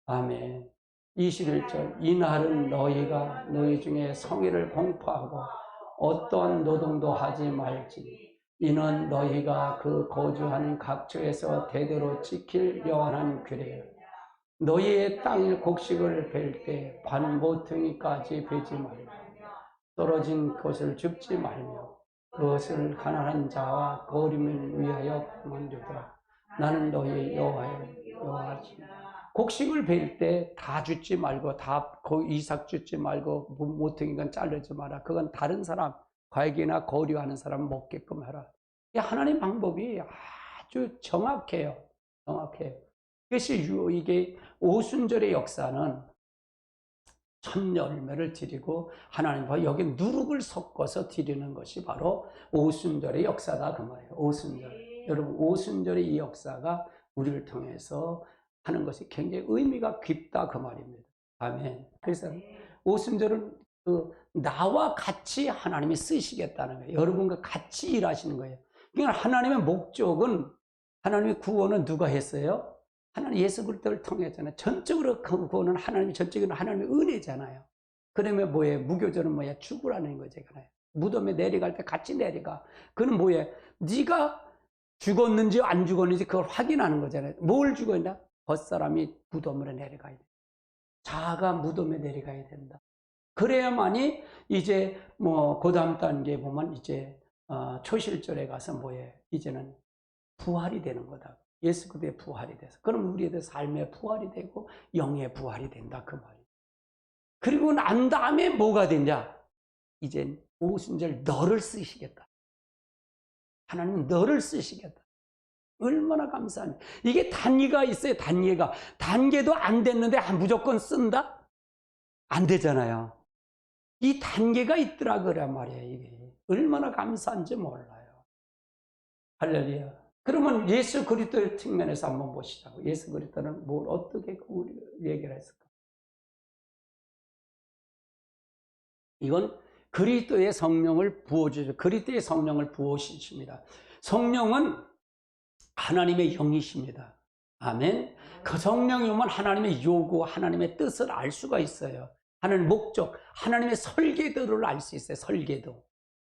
아멘. 21절 이날은 너희가 너희 중에 성의를 공포하고 어떠한 노동도 하지 말지 이는 너희가 그 거주하는 각처에서 대대로 지킬 영원한 규례요 너희의 땅의 곡식을 벨 때 반 모퉁이까지 베지 말며 떨어진 것을 줍지 말며 그것을 가난한 자와 거림을 위하여 만들더라. 나는 너희 여호와지. 곡식을 벨 때 다 줍지 말고 다 이삭 줍지 말고 모퉁이건 자르지 마라. 그건 다른 사람 과액이나 거류하는 사람 먹게끔 하라. 하나님 방법이 아주 정확해요. 그것이 이게 오순절의 역사는 첫 열매를 드리고 하나님과 여기 누룩을 섞어서 드리는 것이 바로 오순절의 역사다 그 말이에요. 오순절. 여러분 오순절의 이 역사가 우리를 통해서 하는 것이 굉장히 의미가 깊다 그 말입니다. 아멘. 그래서 오순절은 나와 같이 하나님이 쓰시겠다는 거예요. 여러분과 같이 일하시는 거예요. 그러니까 하나님의 목적은 하나님의 구원은 누가 했어요? 하나님 예수 그리스도를 통했잖아요. 전적으로 그 구원은 전적으로 하나님의 은혜잖아요. 그러면 뭐예요? 무교절은 뭐예요? 죽으라는 거잖아요. 무덤에 내려갈 때 같이 내려가. 그는 뭐예요? 네가 죽었는지 안 죽었는지 그걸 확인하는 거잖아요. 뭘 죽었냐? 벗사람이 무덤으로 내려가야 돼. 자아가 무덤에 내려가야 된다. 그래야만이 이제 그 다음 단계에 보면 이제 초실절에 가서 뭐예요? 이제는 부활이 되는 거다. 예수 그리스도의 부활이 돼서. 그럼 우리의 삶의 부활이 되고 영의 부활이 된다 그 말이에요. 그리고 난 다음에 뭐가 되냐? 이제 오순절 너를 쓰시겠다. 하나님은 너를 쓰시겠다. 얼마나 감사합니다. 이게 단계가 있어요. 단계도 안 됐는데 무조건 쓴다? 안 되잖아요. 이 단계가 있더라 그래 말이에요. 이게 얼마나 감사한지 몰라요. 할렐루야. 그러면 예수 그리스도의 측면에서 한번 보시자고. 예수 그리스도는 뭘 어떻게 얘기를 했을까? 이건 그리스도의 성령을 부어주죠. 그리스도의 성령을 부어주십니다. 성령은 하나님의 영이십니다. 아멘. 그 성령이 오면 하나님의 요구, 하나님의 뜻을 알 수가 있어요. 하나님의 목적, 하나님의 설계도를 알 수 있어요. 설계도.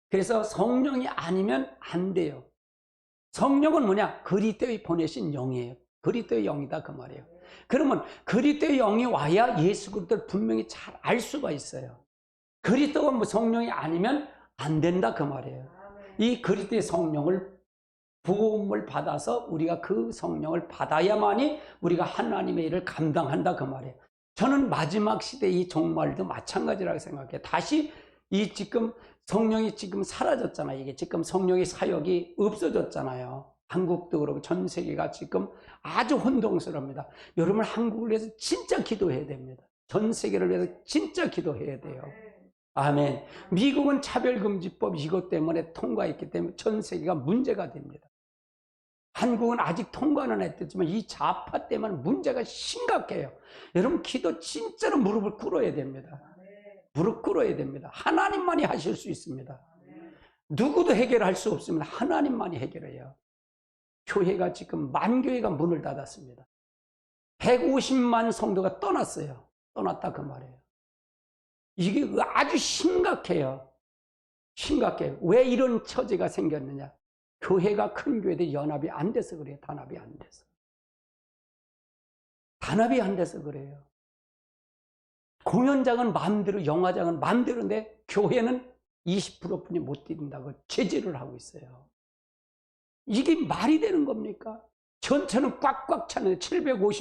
그래서 성령이 아니면 안 돼요. 성령은 뭐냐? 그리스도의 보내신 영이에요. 그리스도의 영이다 그 말이에요. 그러면 그리스도의 영이 와야 예수 그리스도를 분명히 잘 알 수가 있어요. 그리스도가 뭐 성령이 아니면 안 된다 그 말이에요. 이 그리스도의 성령을 부음을 받아서 우리가 그 성령을 받아야만이 우리가 하나님의 일을 감당한다 그 말이에요. 저는 마지막 시대 이 종말도 마찬가지라고 생각해요. 다시 이 지금 성령이 지금 사라졌잖아요. 이게 지금 성령의 사역이 없어졌잖아요. 한국도 그렇고 전 세계가 지금 아주 혼동스럽습니다. 여러분 한국을 위해서 진짜 기도해야 됩니다. 전 세계를 위해서 진짜 기도해야 돼요. 아멘. 미국은 차별금지법 이것 때문에 통과했기 때문에 전 세계가 문제가 됩니다. 한국은 아직 통과는 했지만 이 좌파 때문에 문제가 심각해요. 여러분 기도 진짜로 무릎을 꿇어야 됩니다. 무릎 꿇어야 됩니다. 하나님만이 하실 수 있습니다. 누구도 해결할 수 없습니다. 하나님만이 해결해요. 교회가 지금 만교회가 문을 닫았습니다. 150만 성도가 떠났어요. 떠났다 그 말이에요. 이게 아주 심각해요. 심각해요. 왜 이런 처지가 생겼느냐? 교회가 큰 교회들이 연합이 안 돼서 그래요. 단합이 안 돼서. 단합이 안 돼서 그래요. 공연장은 마음대로, 영화장은 마음대로인데 교회는 20%뿐이 못 드린다고 제재를 하고 있어요. 이게 말이 되는 겁니까? 전철은 꽉꽉 차는데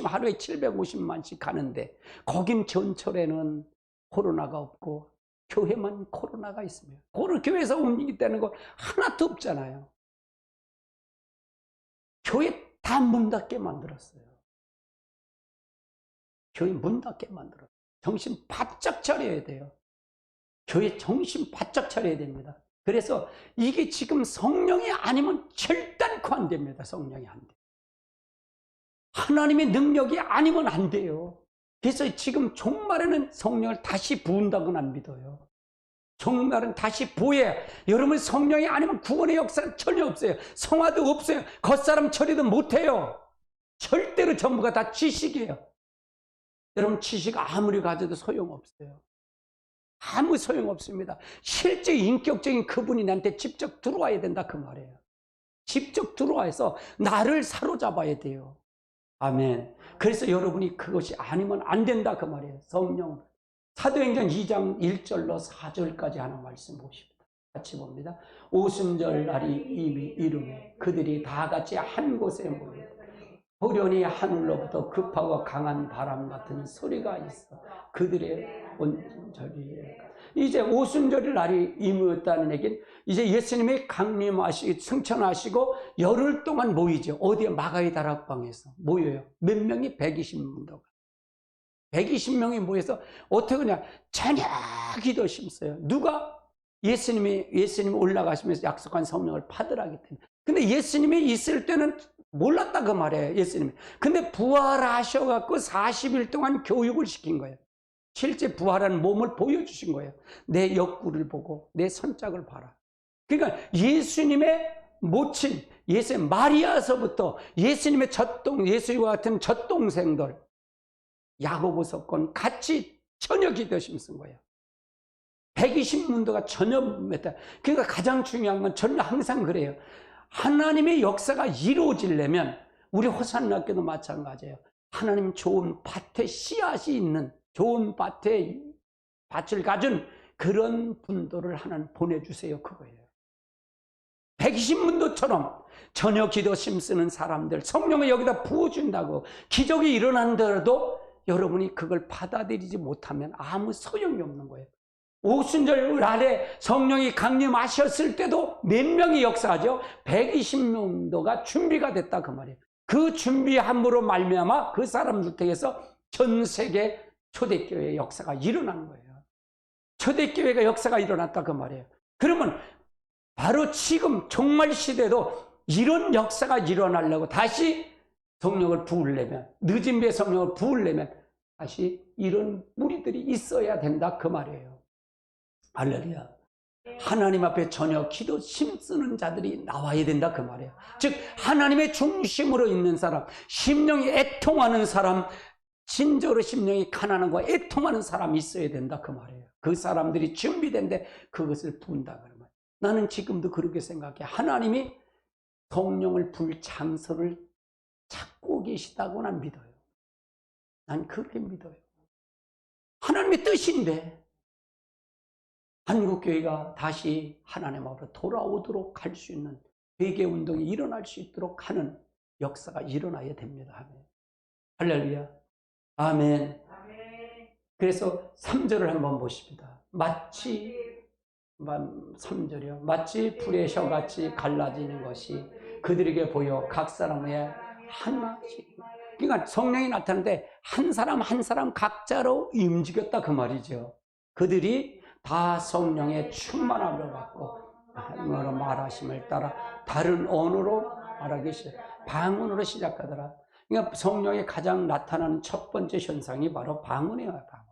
하루에 750만씩 가는데 거긴 전철에는 코로나가 없고 교회만 코로나가 있습니다. 교회에서 움직이다는 거 하나도 없잖아요. 교회 다 문 닫게 만들었어요. 교회 문 닫게 만들었어요. 정신 바짝 차려야 돼요. 교회 정신 바짝 차려야 됩니다. 그래서 이게 지금 성령이 아니면 절단코 안 됩니다. 성령이 안 돼요. 하나님의 능력이 아니면 안 돼요. 그래서 지금 종말에는 성령을 다시 부은다고는 안 믿어요. 종말은 다시 부어야 여러분 성령이 아니면 구원의 역사는 전혀 없어요. 성화도 없어요. 겉사람 처리도 못해요. 절대로 전부가 다 지식이에요. 여러분 지식 아무리 가져도 소용없어요. 아무 소용없습니다. 실제 인격적인 그분이 나한테 직접 들어와야 된다 그 말이에요. 직접 들어와서 나를 사로잡아야 돼요. 아멘. 그래서 여러분이 그것이 아니면 안 된다 그 말이에요. 성령. 사도행전 2장 1절로 4절까지 하는 말씀 보십니다. 같이 봅니다. 오순절 날이 이미 이르매 그들이 다 같이 한 곳에 모여 호련히 하늘로부터 급하고 강한 바람 같은 소리가 있어 그들의 온전절이 이제 오순절 날이 이르렀다는 얘기는 이제 예수님이 강림하시고 승천하시고 열흘 동안 모이죠. 어디에? 마가의 다락방에서 모여요. 몇 명이? 120문도가 120명이 모여서 어떻게 하냐? 저녁 기도 심어요. 누가? 예수님이 올라가시면서 약속한 성령을 받으라기 때문에. 근데 예수님이 있을 때는 몰랐다 그 말이에요. 예수님이. 근데 부활하셔갖고 40일 동안 교육을 시킨 거예요. 실제 부활한 몸을 보여주신 거예요. 내 옆구리를 보고 내 손짝을 봐라. 그러니까 예수님의 모친, 예수의 마리아서부터 예수님의 예수와 같은 젖동생들 야고보서건 같이 전혀 기도 심은 거예요. 120문도가 전혀 맺다. 그러니까 가장 중요한 건 저는 항상 그래요. 하나님의 역사가 이루어지려면 우리 호산나교도 마찬가지예요. 하나님 좋은 밭에 씨앗이 있는 좋은 밭에 밭을 가진 그런 분들을 하나님 보내주세요. 그거예요. 120문도처럼 저녁 기도 힘쓰는 사람들 성령을 여기다 부어준다고 기적이 일어난다라도 여러분이 그걸 받아들이지 못하면 아무 소용이 없는 거예요. 오순절 아래 성령이 강림하셨을 때도 몇 명이 역사하죠? 120명도가 준비가 됐다 그 말이에요. 그 준비함으로 말미암아 그 사람들 통해서 전 세계 초대교회의 역사가 일어나는 거예요. 초대교회가 역사가 일어났다 그 말이에요. 그러면 바로 지금 종말 시대도 이런 역사가 일어나려고 다시 성령을 부으려면, 늦은 배에 성령을 부으려면 다시 이런 무리들이 있어야 된다 그 말이에요. 할렐루야. 하나님 앞에 전혀 기도 힘쓰는 자들이 나와야 된다 그 말이에요. 즉 하나님의 중심으로 있는 사람, 심령이 애통하는 사람, 진정으로 심령이 가난한과 애통하는 사람이 있어야 된다 그 말이에요. 그 사람들이 준비된데 그것을 부은다 그 말이에요. 나는 지금도 그렇게 생각해. 하나님이 성령을 불 장소를 찾고 계시다고 난 믿어요. 난 그렇게 믿어요. 하나님의 뜻인데 한국교회가 다시 하나님 앞으로 돌아오도록 할 수 있는 회개운동이 일어날 수 있도록 하는 역사가 일어나야 됩니다. 아멘. 할렐루야. 아멘. 그래서 3절을 한번 보십니다. 마치 3절이요. 마치 불의 혀같이 갈라지는 것이 그들에게 보여 각 사람의 하나씩. 그러니까 성령이 나타나는데 한 사람 한 사람 각자로 움직였다 그 말이죠. 그들이 다 성령의 충만함을 받고 한어로 말하심을 따라 다른 언어로 말하기 시작. 방언으로 시작하더라. 그러니까 성령이 가장 나타나는 첫 번째 현상이 바로 방언이에요. 방언.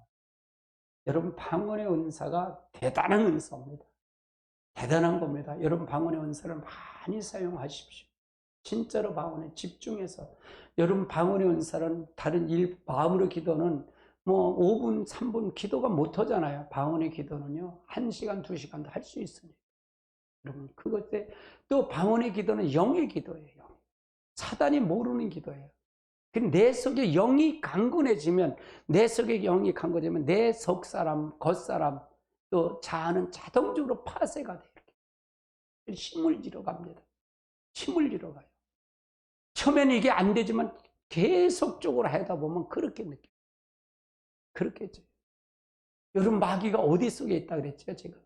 여러분 방언의 은사가 대단한 은사입니다. 대단한 겁니다. 여러분 방언의 은사를 많이 사용하십시오. 진짜로 방언에 집중해서. 여러분 방언의 은사는 다른 마음으로 기도는 뭐 5분, 3분 기도가 못 하잖아요. 방언의 기도는요. 1시간, 2시간도 할 수 있으니까. 여러분 그것에 또 방언의 기도는 영의 기도예요. 사단이 모르는 기도예요. 내 속에 영이 강건해지면 내 속에 영이 강건해지면 내 속사람, 겉사람 또 자아는 자동적으로 파쇄가 돼요. 이렇게 힘을 잃어갑니다. 힘을 잃어가요. 처음에는 이게 안 되지만 계속적으로 하다 보면 그렇게 느껴요. 그렇겠죠. 여러분 마귀가 어디 속에 있다 그랬죠? 제가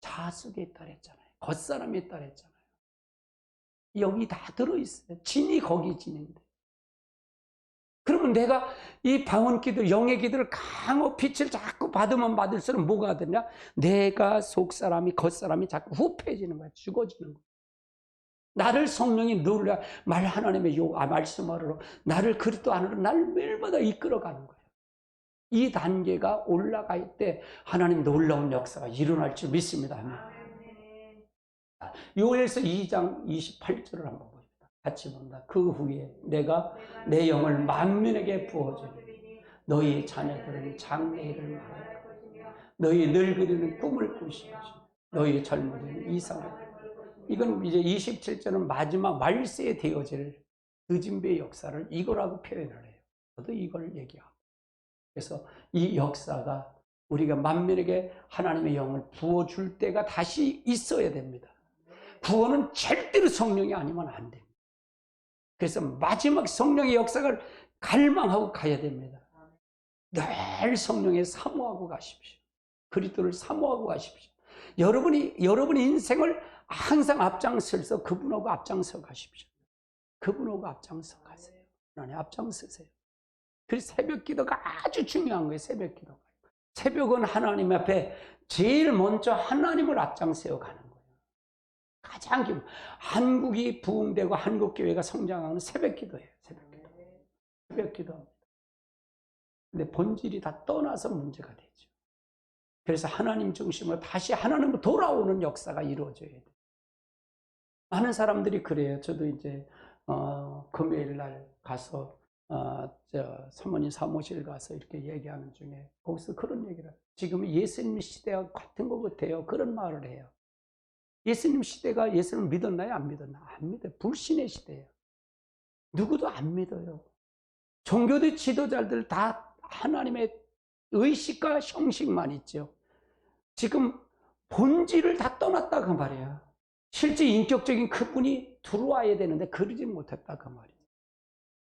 자아 속에 있다 그랬잖아요. 겉사람에 있다 그랬잖아요. 영이 다 들어있어요. 진이 거기 진인데. 그러면 내가 이 방언기도 영의 기도를 강호 빛을 자꾸 받으면 받을수록 뭐가 되냐? 내가 속사람이 겉사람이 자꾸 후패해지는 거야. 죽어지는 거야. 나를 성령이 놀라 말 하나님의 말씀하러 나를 그리스도 안으로 날 매일마다 이끌어가는 거예요. 이 단계가 올라갈 때 하나님 놀라운 역사가 일어날 줄 믿습니다. 요엘서 2장 28절을 한번 보십시다. 같이 본다. 그 후에 내가 내 영을 만민에게 부어주리니 너희 자녀들은 장래일을 말할 것이며 너희 늙은이는 꿈을 꾸시고 너희 젊은이는 이상을. 이건 이제 27절은 마지막 말세에 되어질 늦은 배의 역사를 이거라고 표현을 해요. 저도 이걸 얘기하고. 그래서 이 역사가 우리가 만민에게 하나님의 영을 부어줄 때가 다시 있어야 됩니다. 구원은 절대로 성령이 아니면 안 됩니다. 그래서 마지막 성령의 역사를 갈망하고 가야 됩니다. 늘 성령에 사모하고 가십시오. 그리스도를 사모하고 가십시오. 여러분의 인생을 항상 앞장서서 그분하고 앞장서 가십시오. 그분하고 앞장서 가세요. 하나님 앞장서세요. 그래서 새벽 기도가 아주 중요한 거예요. 새벽 기도가. 새벽은 하나님 앞에 제일 먼저 하나님을 앞장서 가는 거예요. 가장 기도. 한국이 부흥되고 한국교회가 성장하는 새벽 기도예요. 새벽 기도. 새벽 기도입니다. 근데 본질이 다 떠나서 문제가 되죠. 그래서 하나님 중심으로 다시 하나님으로 돌아오는 역사가 이루어져야 돼요. 많은 사람들이 그래요. 저도 이제 금요일 날 가서 사모님 사무실 가서 이렇게 얘기하는 중에 거기서 그런 얘기를 해요. 지금 예수님 시대와 같은 것 같아요. 그런 말을 해요. 예수님 시대가 예수님을 믿었나요? 안 믿었나? 안 믿어요. 불신의 시대예요. 누구도 안 믿어요. 종교의 지도자들 다 하나님의 의식과 형식만 있죠. 지금 본질을 다 떠났다 그 말이에요. 실제 인격적인 그분이 들어와야 되는데 그러지 못했다 그 말이에요.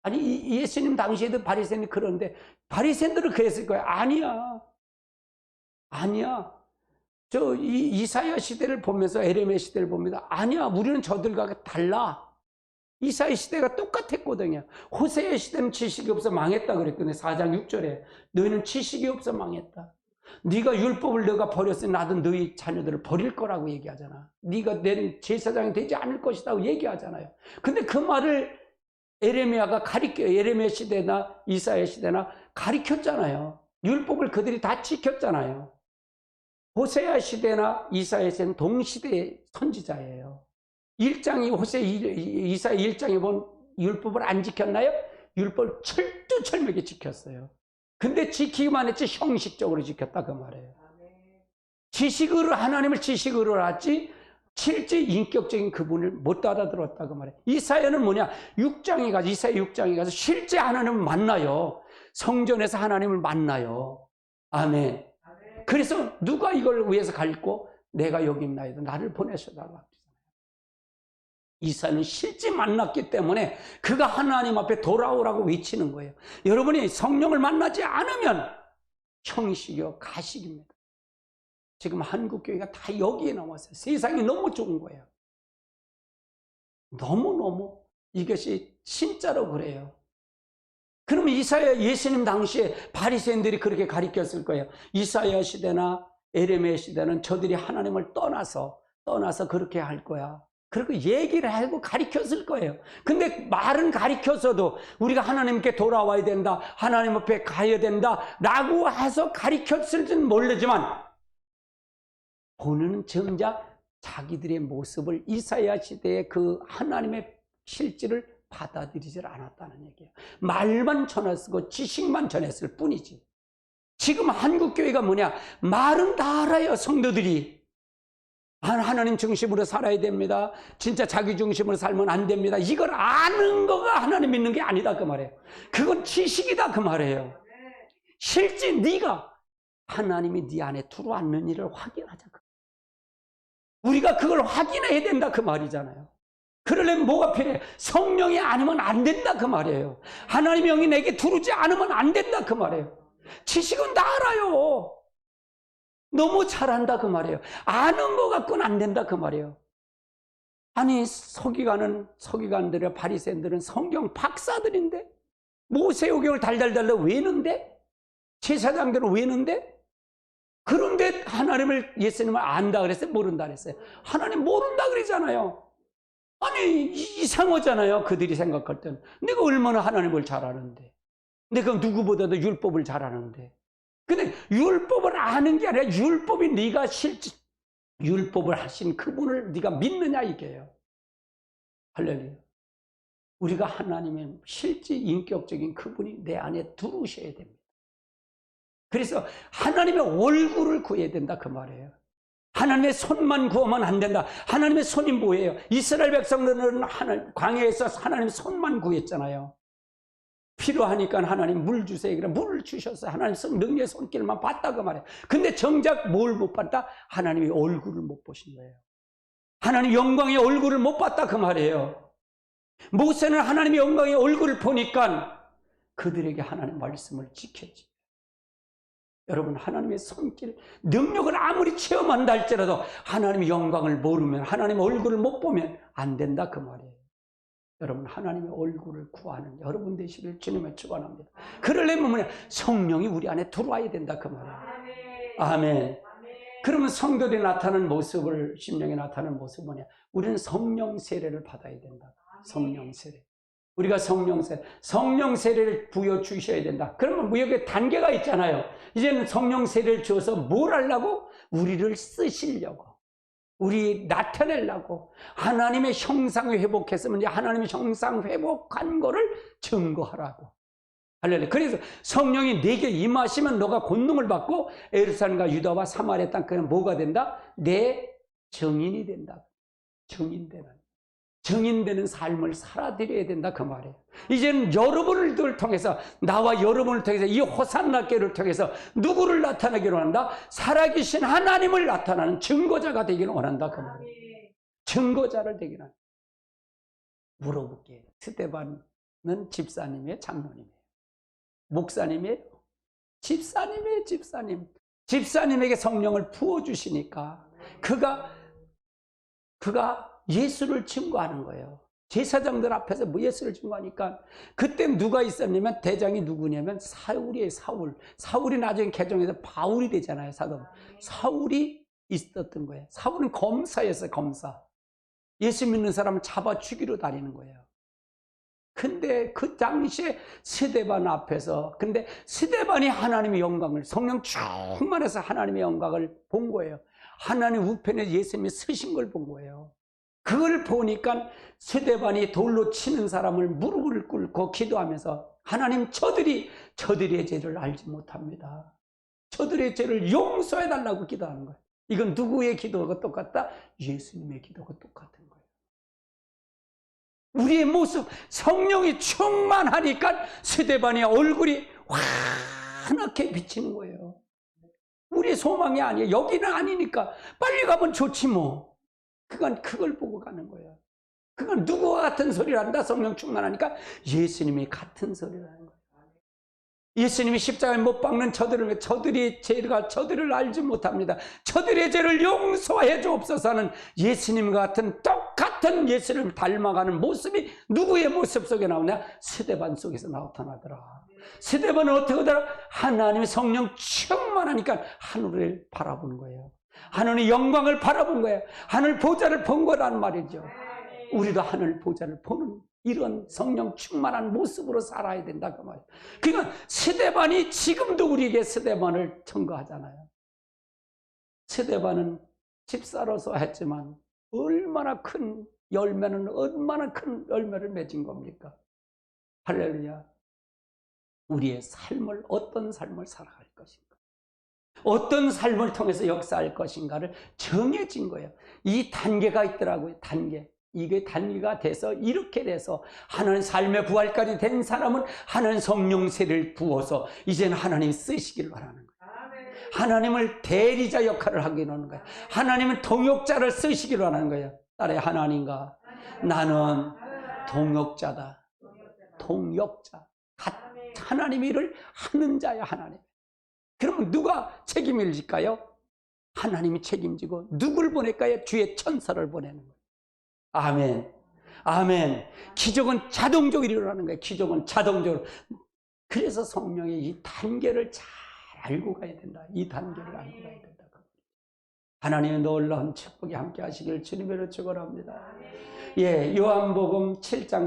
아니 예수님 당시에도 바리새인이 그런데 바리새인들은 그랬을 거예요. 아니야. 저 이사야 시대를 보면서 에레미야 시대를 봅니다. 아니야, 우리는 저들과 달라. 이사야 시대가 똑같았거든요. 호세아 시대는 지식이 없어 망했다 그랬거든요. 4장 6절에 너희는 지식이 없어 망했다. 네가 율법을 너가 버렸으니 나도 너희 자녀들을 버릴 거라고 얘기하잖아. 네가 내 제사장이 되지 않을 것이라고 얘기하잖아요. 근데 그 말을 에레미야가 에레미야 시대나 이사야 시대나 가리켰잖아요. 율법을 그들이 다 지켰잖아요. 호세아 시대나 이사야 시대는 동시대의 선지자예요. 1장이 이사야 1장에 본 율법을 안 지켰나요? 율법을 철두철미하게 지켰어요. 근데 지키기만 했지 형식적으로 지켰다 그 말이에요. 지식으로 하나님을 지식으로 알았지 실제 인격적인 그분을 못 알아들었다 그 말이에요. 이사야는 뭐냐? 이사야 6장에 가서 실제 하나님을 만나요. 성전에서 하나님을 만나요. 아멘. 그래서 누가 이걸 위해서 갈고 내가 여기 있나이다 나를 보내셔달라. 이사야는 실제 만났기 때문에 그가 하나님 앞에 돌아오라고 외치는 거예요. 여러분이 성령을 만나지 않으면 형식이요 가식입니다. 지금 한국교회가 다 여기에 나왔어요. 세상이 너무 좋은 거예요. 너무너무 이것이 진짜로 그래요. 그러면 이사야 예수님 당시에 바리새인들이 그렇게 가르쳤을 거예요. 이사야 시대나 에레미야 시대는 저들이 하나님을 떠나서 그렇게 할 거야. 그렇게 얘기를 하고 가르쳤을 거예요. 근데 말은 가르쳤어도 우리가 하나님께 돌아와야 된다, 하나님 앞에 가야 된다 라고 해서 가르쳤을지는 모르지만 보는 정작 자기들의 모습을 이사야 시대의 그 하나님의 실질을 받아들이질 않았다는 얘기예요. 말만 전했고 지식만 전했을 뿐이지. 지금 한국교회가 뭐냐? 말은 다 알아요, 성도들이. 하나님 중심으로 살아야 됩니다. 진짜 자기 중심으로 살면 안 됩니다. 이걸 아는 거가 하나님 믿는 게 아니다 그 말이에요. 그건 지식이다 그 말이에요. 실제 네가 하나님이 네 안에 들어왔는 일을 확인하자. 우리가 그걸 확인해야 된다 그 말이잖아요. 그러려면 뭐가 필요해? 성령이 아니면 안 된다 그 말이에요. 하나님의 영이 내게 들어오지 않으면 안 된다 그 말이에요. 지식은 다 알아요. 너무 잘한다 그 말이에요. 아는 거 갖고는 안 된다 그 말이에요. 아니 서기관들의 바리새인들은 성경 박사들인데 모세오경을 달달달 외는데 제사장들은 외는데 그런데 하나님을 예수님을 안다 그랬어요? 모른다 그랬어요? 하나님 모른다 그러잖아요. 아니 이상하잖아요. 그들이 생각할 때는 내가 얼마나 하나님을 잘 아는데, 내가 누구보다도 율법을 잘 아는데. 근데 율법을 아는 게 아니라 율법이 네가 실제 율법을 하신 그분을 네가 믿느냐 이게요. 할렐루야. 우리가 하나님의 실제 인격적인 그분이 내 안에 들어오셔야 됩니다. 그래서 하나님의 얼굴을 구해야 된다 그 말이에요. 하나님의 손만 구하면 안 된다. 하나님의 손이 뭐예요? 이스라엘 백성들은 광야에서 하나님의 손만 구했잖아요. 필요하니까 하나님 물 주세요. 그래 물을 주셨어요. 하나님 능력의 손길만 봤다 그 말이에요. 근데 정작 뭘 못 봤다? 하나님의 얼굴을 못 보신 거예요. 하나님 영광의 얼굴을 못 봤다 그 말이에요. 모세는 하나님의 영광의 얼굴을 보니까 그들에게 하나님 말씀을 지켰지. 여러분 하나님의 손길, 능력을 아무리 체험한다 할지라도 하나님의 영광을 모르면, 하나님의 얼굴을 못 보면 안 된다 그 말이에요. 여러분 하나님의 얼굴을 구하는 여러분 되시길 주님을 축원합니다. 그러려면 뭐냐? 성령이 우리 안에 들어와야 된다 그 말이에요. 아멘. 그러면 성도들이 나타나는 모습을, 심령이 나타나는 모습은 뭐냐? 우리는 성령 세례를 받아야 된다. 성령 세례. 우리가 성령 세례를 부여 주셔야 된다. 그러면 여기 단계가 있잖아요. 이제는 성령 세례를 주어서 뭘 하려고? 우리를 쓰시려고, 우리 나타내려고, 하나님의 형상을 회복했으면 이제 하나님의 형상 회복한 거를 증거하라고. 할렐루야. 그래서 성령이 내게 임하시면 너가 권능을 받고 에루살렘과 유다와 사마리아 땅까지는 뭐가 된다? 내 정인이 된다. 정인되는 삶을 살아드려야 된다 그 말이에요. 이제는 여러분을 통해서, 나와 여러분을 통해서, 이 호산나교를 통해서 누구를 나타나기로 한다? 살아계신 하나님을 나타나는 증거자가 되기를 원한다 그 말이에요. 증거자를 되기를 한다. 물어볼게요. 스데반은 집사님이에요, 장로님이에요? 목사님이에요? 집사님이에요, 집사님. 집사님에게 성령을 부어주시니까 그가 예수를 증거하는 거예요. 제사장들 앞에서 뭐 예수를 증거하니까, 그때 누가 있었냐면, 대장이 누구냐면 사울이에요. 사울이 나중에 개종해서 바울이 되잖아요, 사도. 사울이 있었던 거예요. 사울은 검사였어요, 검사. 예수 믿는 사람을 잡아 죽이러 다니는 거예요. 근데 그 당시에 스데반 앞에서, 근데 스데반이 하나님의 영광을, 성령 충만해서 하나님의 영광을 본 거예요. 하나님 우편에 예수님이 서신 걸 본 거예요. 그걸 보니까 스데반이 돌로 치는 사람을 무릎을 꿇고 기도하면서, 하나님, 저들의 죄를 알지 못합니다. 저들의 죄를 용서해 달라고 기도하는 거예요. 이건 누구의 기도가 똑같다? 예수님의 기도가 똑같은 거예요. 우리의 모습, 성령이 충만하니까 스데반의 얼굴이 환하게 비치는 거예요. 우리의 소망이 아니에요. 여기는 아니니까 빨리 가면 좋지 뭐. 그걸 보고 가는 거예요. 그건 누구와 같은 소리를 한다? 성령 충만하니까 예수님이 같은 소리를 하는 거예요. 예수님이 십자가에 못 박는 저들의 죄가 저들을 알지 못합니다. 저들의 죄를 용서해 주옵소서 하는 예수님과 같은 똑같은 예수님을 닮아가는 모습이 누구의 모습 속에 나오냐? 스데반 속에서 나타나더라. 스데반은 어떻게 하더라? 하나님의 성령 충만하니까 하늘을 바라보는 거예요. 하늘의 영광을 바라본 거예요. 하늘 보좌를 본 거란 말이죠. 우리도 하늘 보좌를 보는 이런 성령 충만한 모습으로 살아야 된다 그 말이에요. 그러니까 스데반이 지금도 우리에게 스데반을 청구하잖아요. 스데반은 집사로서 했지만 얼마나 큰 열매를 맺은 겁니까? 할렐루야. 우리의 삶을, 어떤 삶을 살아갈 것인가, 어떤 삶을 통해서 역사할 것인가를 정해진 거예요. 이 단계가 있더라고요. 이게 단계가 돼서, 이렇게 돼서 하나님 삶의 부활까지 된 사람은 하나님 성령세를 부어서 이제는 하나님 쓰시기를 바라는 거예요. 하나님을 대리자 역할을 하기로 하는 거예요. 하나님은 동역자를 쓰시기로 하는 거예요. 딸의 하나님과 나는 동역자다. 동역자. 하나님의 일을 하는 자야, 하나님. 그러면 누가 책임을 질까요? 하나님이 책임지고, 누굴 보낼까요? 주의 천사를 보내는 거예요. 아멘. 아멘. 기적은 자동적으로 일어나는 거예요. 기적은 자동적으로. 그래서 성령의 이 단계를 잘 알고 가야 된다. 이 단계를 알고 가야 된다. 하나님의 놀라운 축복이 함께 하시길 주님으로 축원합니다. 예, 요한복음 7장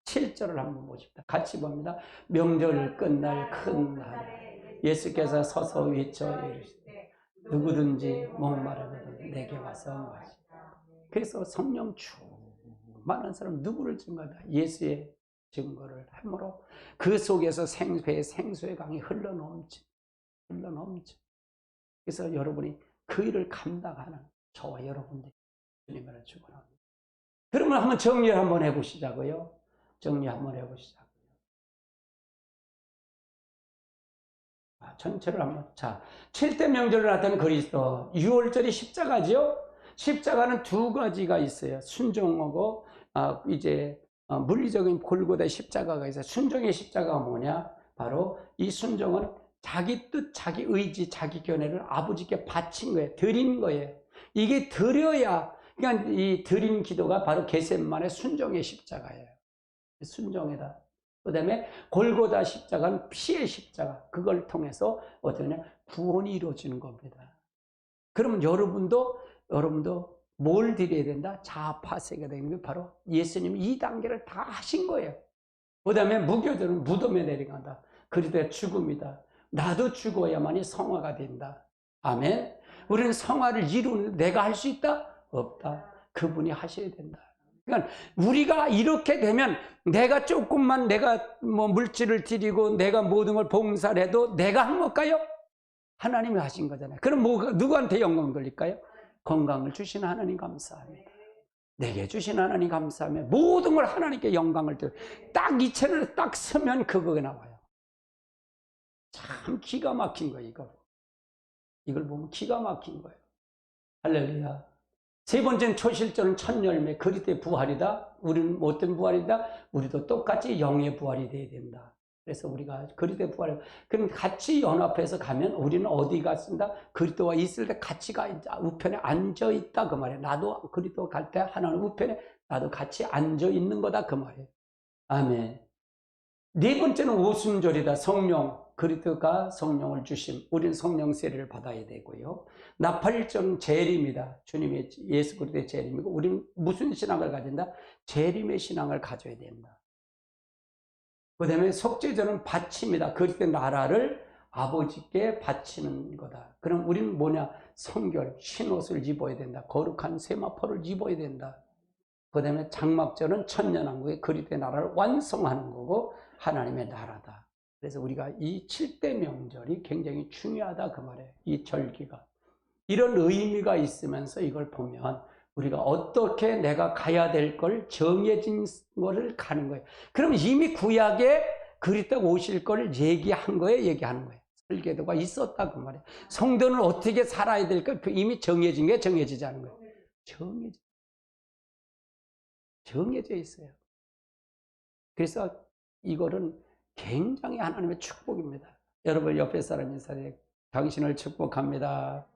37절을 한번 보십시다. 같이 봅니다. 명절 끝날 큰 날, 예수께서 서서 외쳐 이르시되 누구든지 목마르거든 내게 와서 마시라. 그래서 성령 충만한 사람 누구를 증거하다? 예수의 증거를 함으로 그 속에서 생수의 강이 흘러넘치. 그래서 여러분이 그 일을 감당하는 저와 여러분들 주님을 축원합니다. 그러면 한번 정리를 한번 해보시자고요. 정리 한번 해보시자고요. 전체를 한번. 자, 7대 명절을 나타낸 그리스도. 6월절이 십자가죠. 십자가는 두 가지가 있어요. 순종하고 물리적인 골고다 십자가가 있어요. 순종의 십자가가 뭐냐? 바로 이 순종은 자기 뜻, 자기 의지, 자기 견해를 아버지께 바친 거예요. 드린 거예요. 이게 드려야, 그러니까 이 드린 기도가 바로 겟세마네 순종의 십자가예요. 순종이다. 그 다음에 골고다 십자가는 피의 십자가. 그걸 통해서 어떠냐? 구원이 이루어지는 겁니다. 그러면 여러분도 뭘 드려야 된다? 자아파세가 되는 게 바로 예수님이 이 단계를 다 하신 거예요. 그 다음에 무교절은 무덤에 내려간다. 그리고 죽음이다. 나도 죽어야만이 성화가 된다. 아멘. 우리는 성화를 이루는 내가 할 수 있다? 없다. 그분이 하셔야 된다. 그러니까 우리가 이렇게 되면 내가 조금만 내가 물질을 드리고 내가 모든 걸 봉사를 해도 내가 한 걸까요? 하나님이 하신 거잖아요. 그럼 누구한테 영광 돌릴까요? 건강을 주신 하나님 감사합니다. 내게 주신 하나님 감사하며 모든 걸 하나님께 영광을 드려. 딱 이 채널에 딱 서면 그거가 나와요. 참 기가 막힌 거예요. 이걸 보면 기가 막힌 거예요. 할렐루야. 세 번째는 초실절은 첫 열매, 그리스도의 부활이다. 우리는 어떤 부활이다? 우리도 똑같이 영의 부활이 돼야 된다. 그래서 우리가 그리스도의 부활, 그럼 같이 연합해서 가면 우리는 어디 갔습니다? 그리스도와 있을 때 같이 우편에 앉아 있다 그 말이에요. 나도 그리스도 갈 때 하나님 우편에 나도 같이 앉아 있는 거다 그 말이에요. 아멘. 네 번째는 오순절이다. 성령, 그리스도가 성령을 주심. 우리는 성령 세례를 받아야 되고요. 나팔절은 재림이다. 주님의 예수 그리스도의 재림이고, 우리는 무슨 신앙을 가진다? 재림의 신앙을 가져야 된다. 그 다음에 속죄절은 바칩니다. 그리스도의 나라를 아버지께 바치는 거다. 그럼 우리는 뭐냐? 성결, 흰옷을 입어야 된다. 거룩한 세마포를 입어야 된다. 그 다음에 장막절은 천년왕국의 그리스도의 나라를 완성하는 거고 하나님의 나라다. 그래서 우리가 이 7대 명절이 굉장히 중요하다 그 말이에요. 이 절기가. 이런 의미가 있으면서 이걸 보면 우리가 어떻게 내가 가야 될 걸 정해진 거를 가는 거예요. 그럼 이미 구약에 그리스도가 오실 걸 얘기한 거예요, 얘기하는 거예요. 설계도가 있었다 그 말이에요. 성도는 어떻게 살아야 될까? 이미 정해진 게 정해지지 않은 거예요. 정해져 있어요. 그래서 이거는 굉장히 하나님의 축복입니다. 여러분 옆에 사람 인사해. 당신을 축복합니다.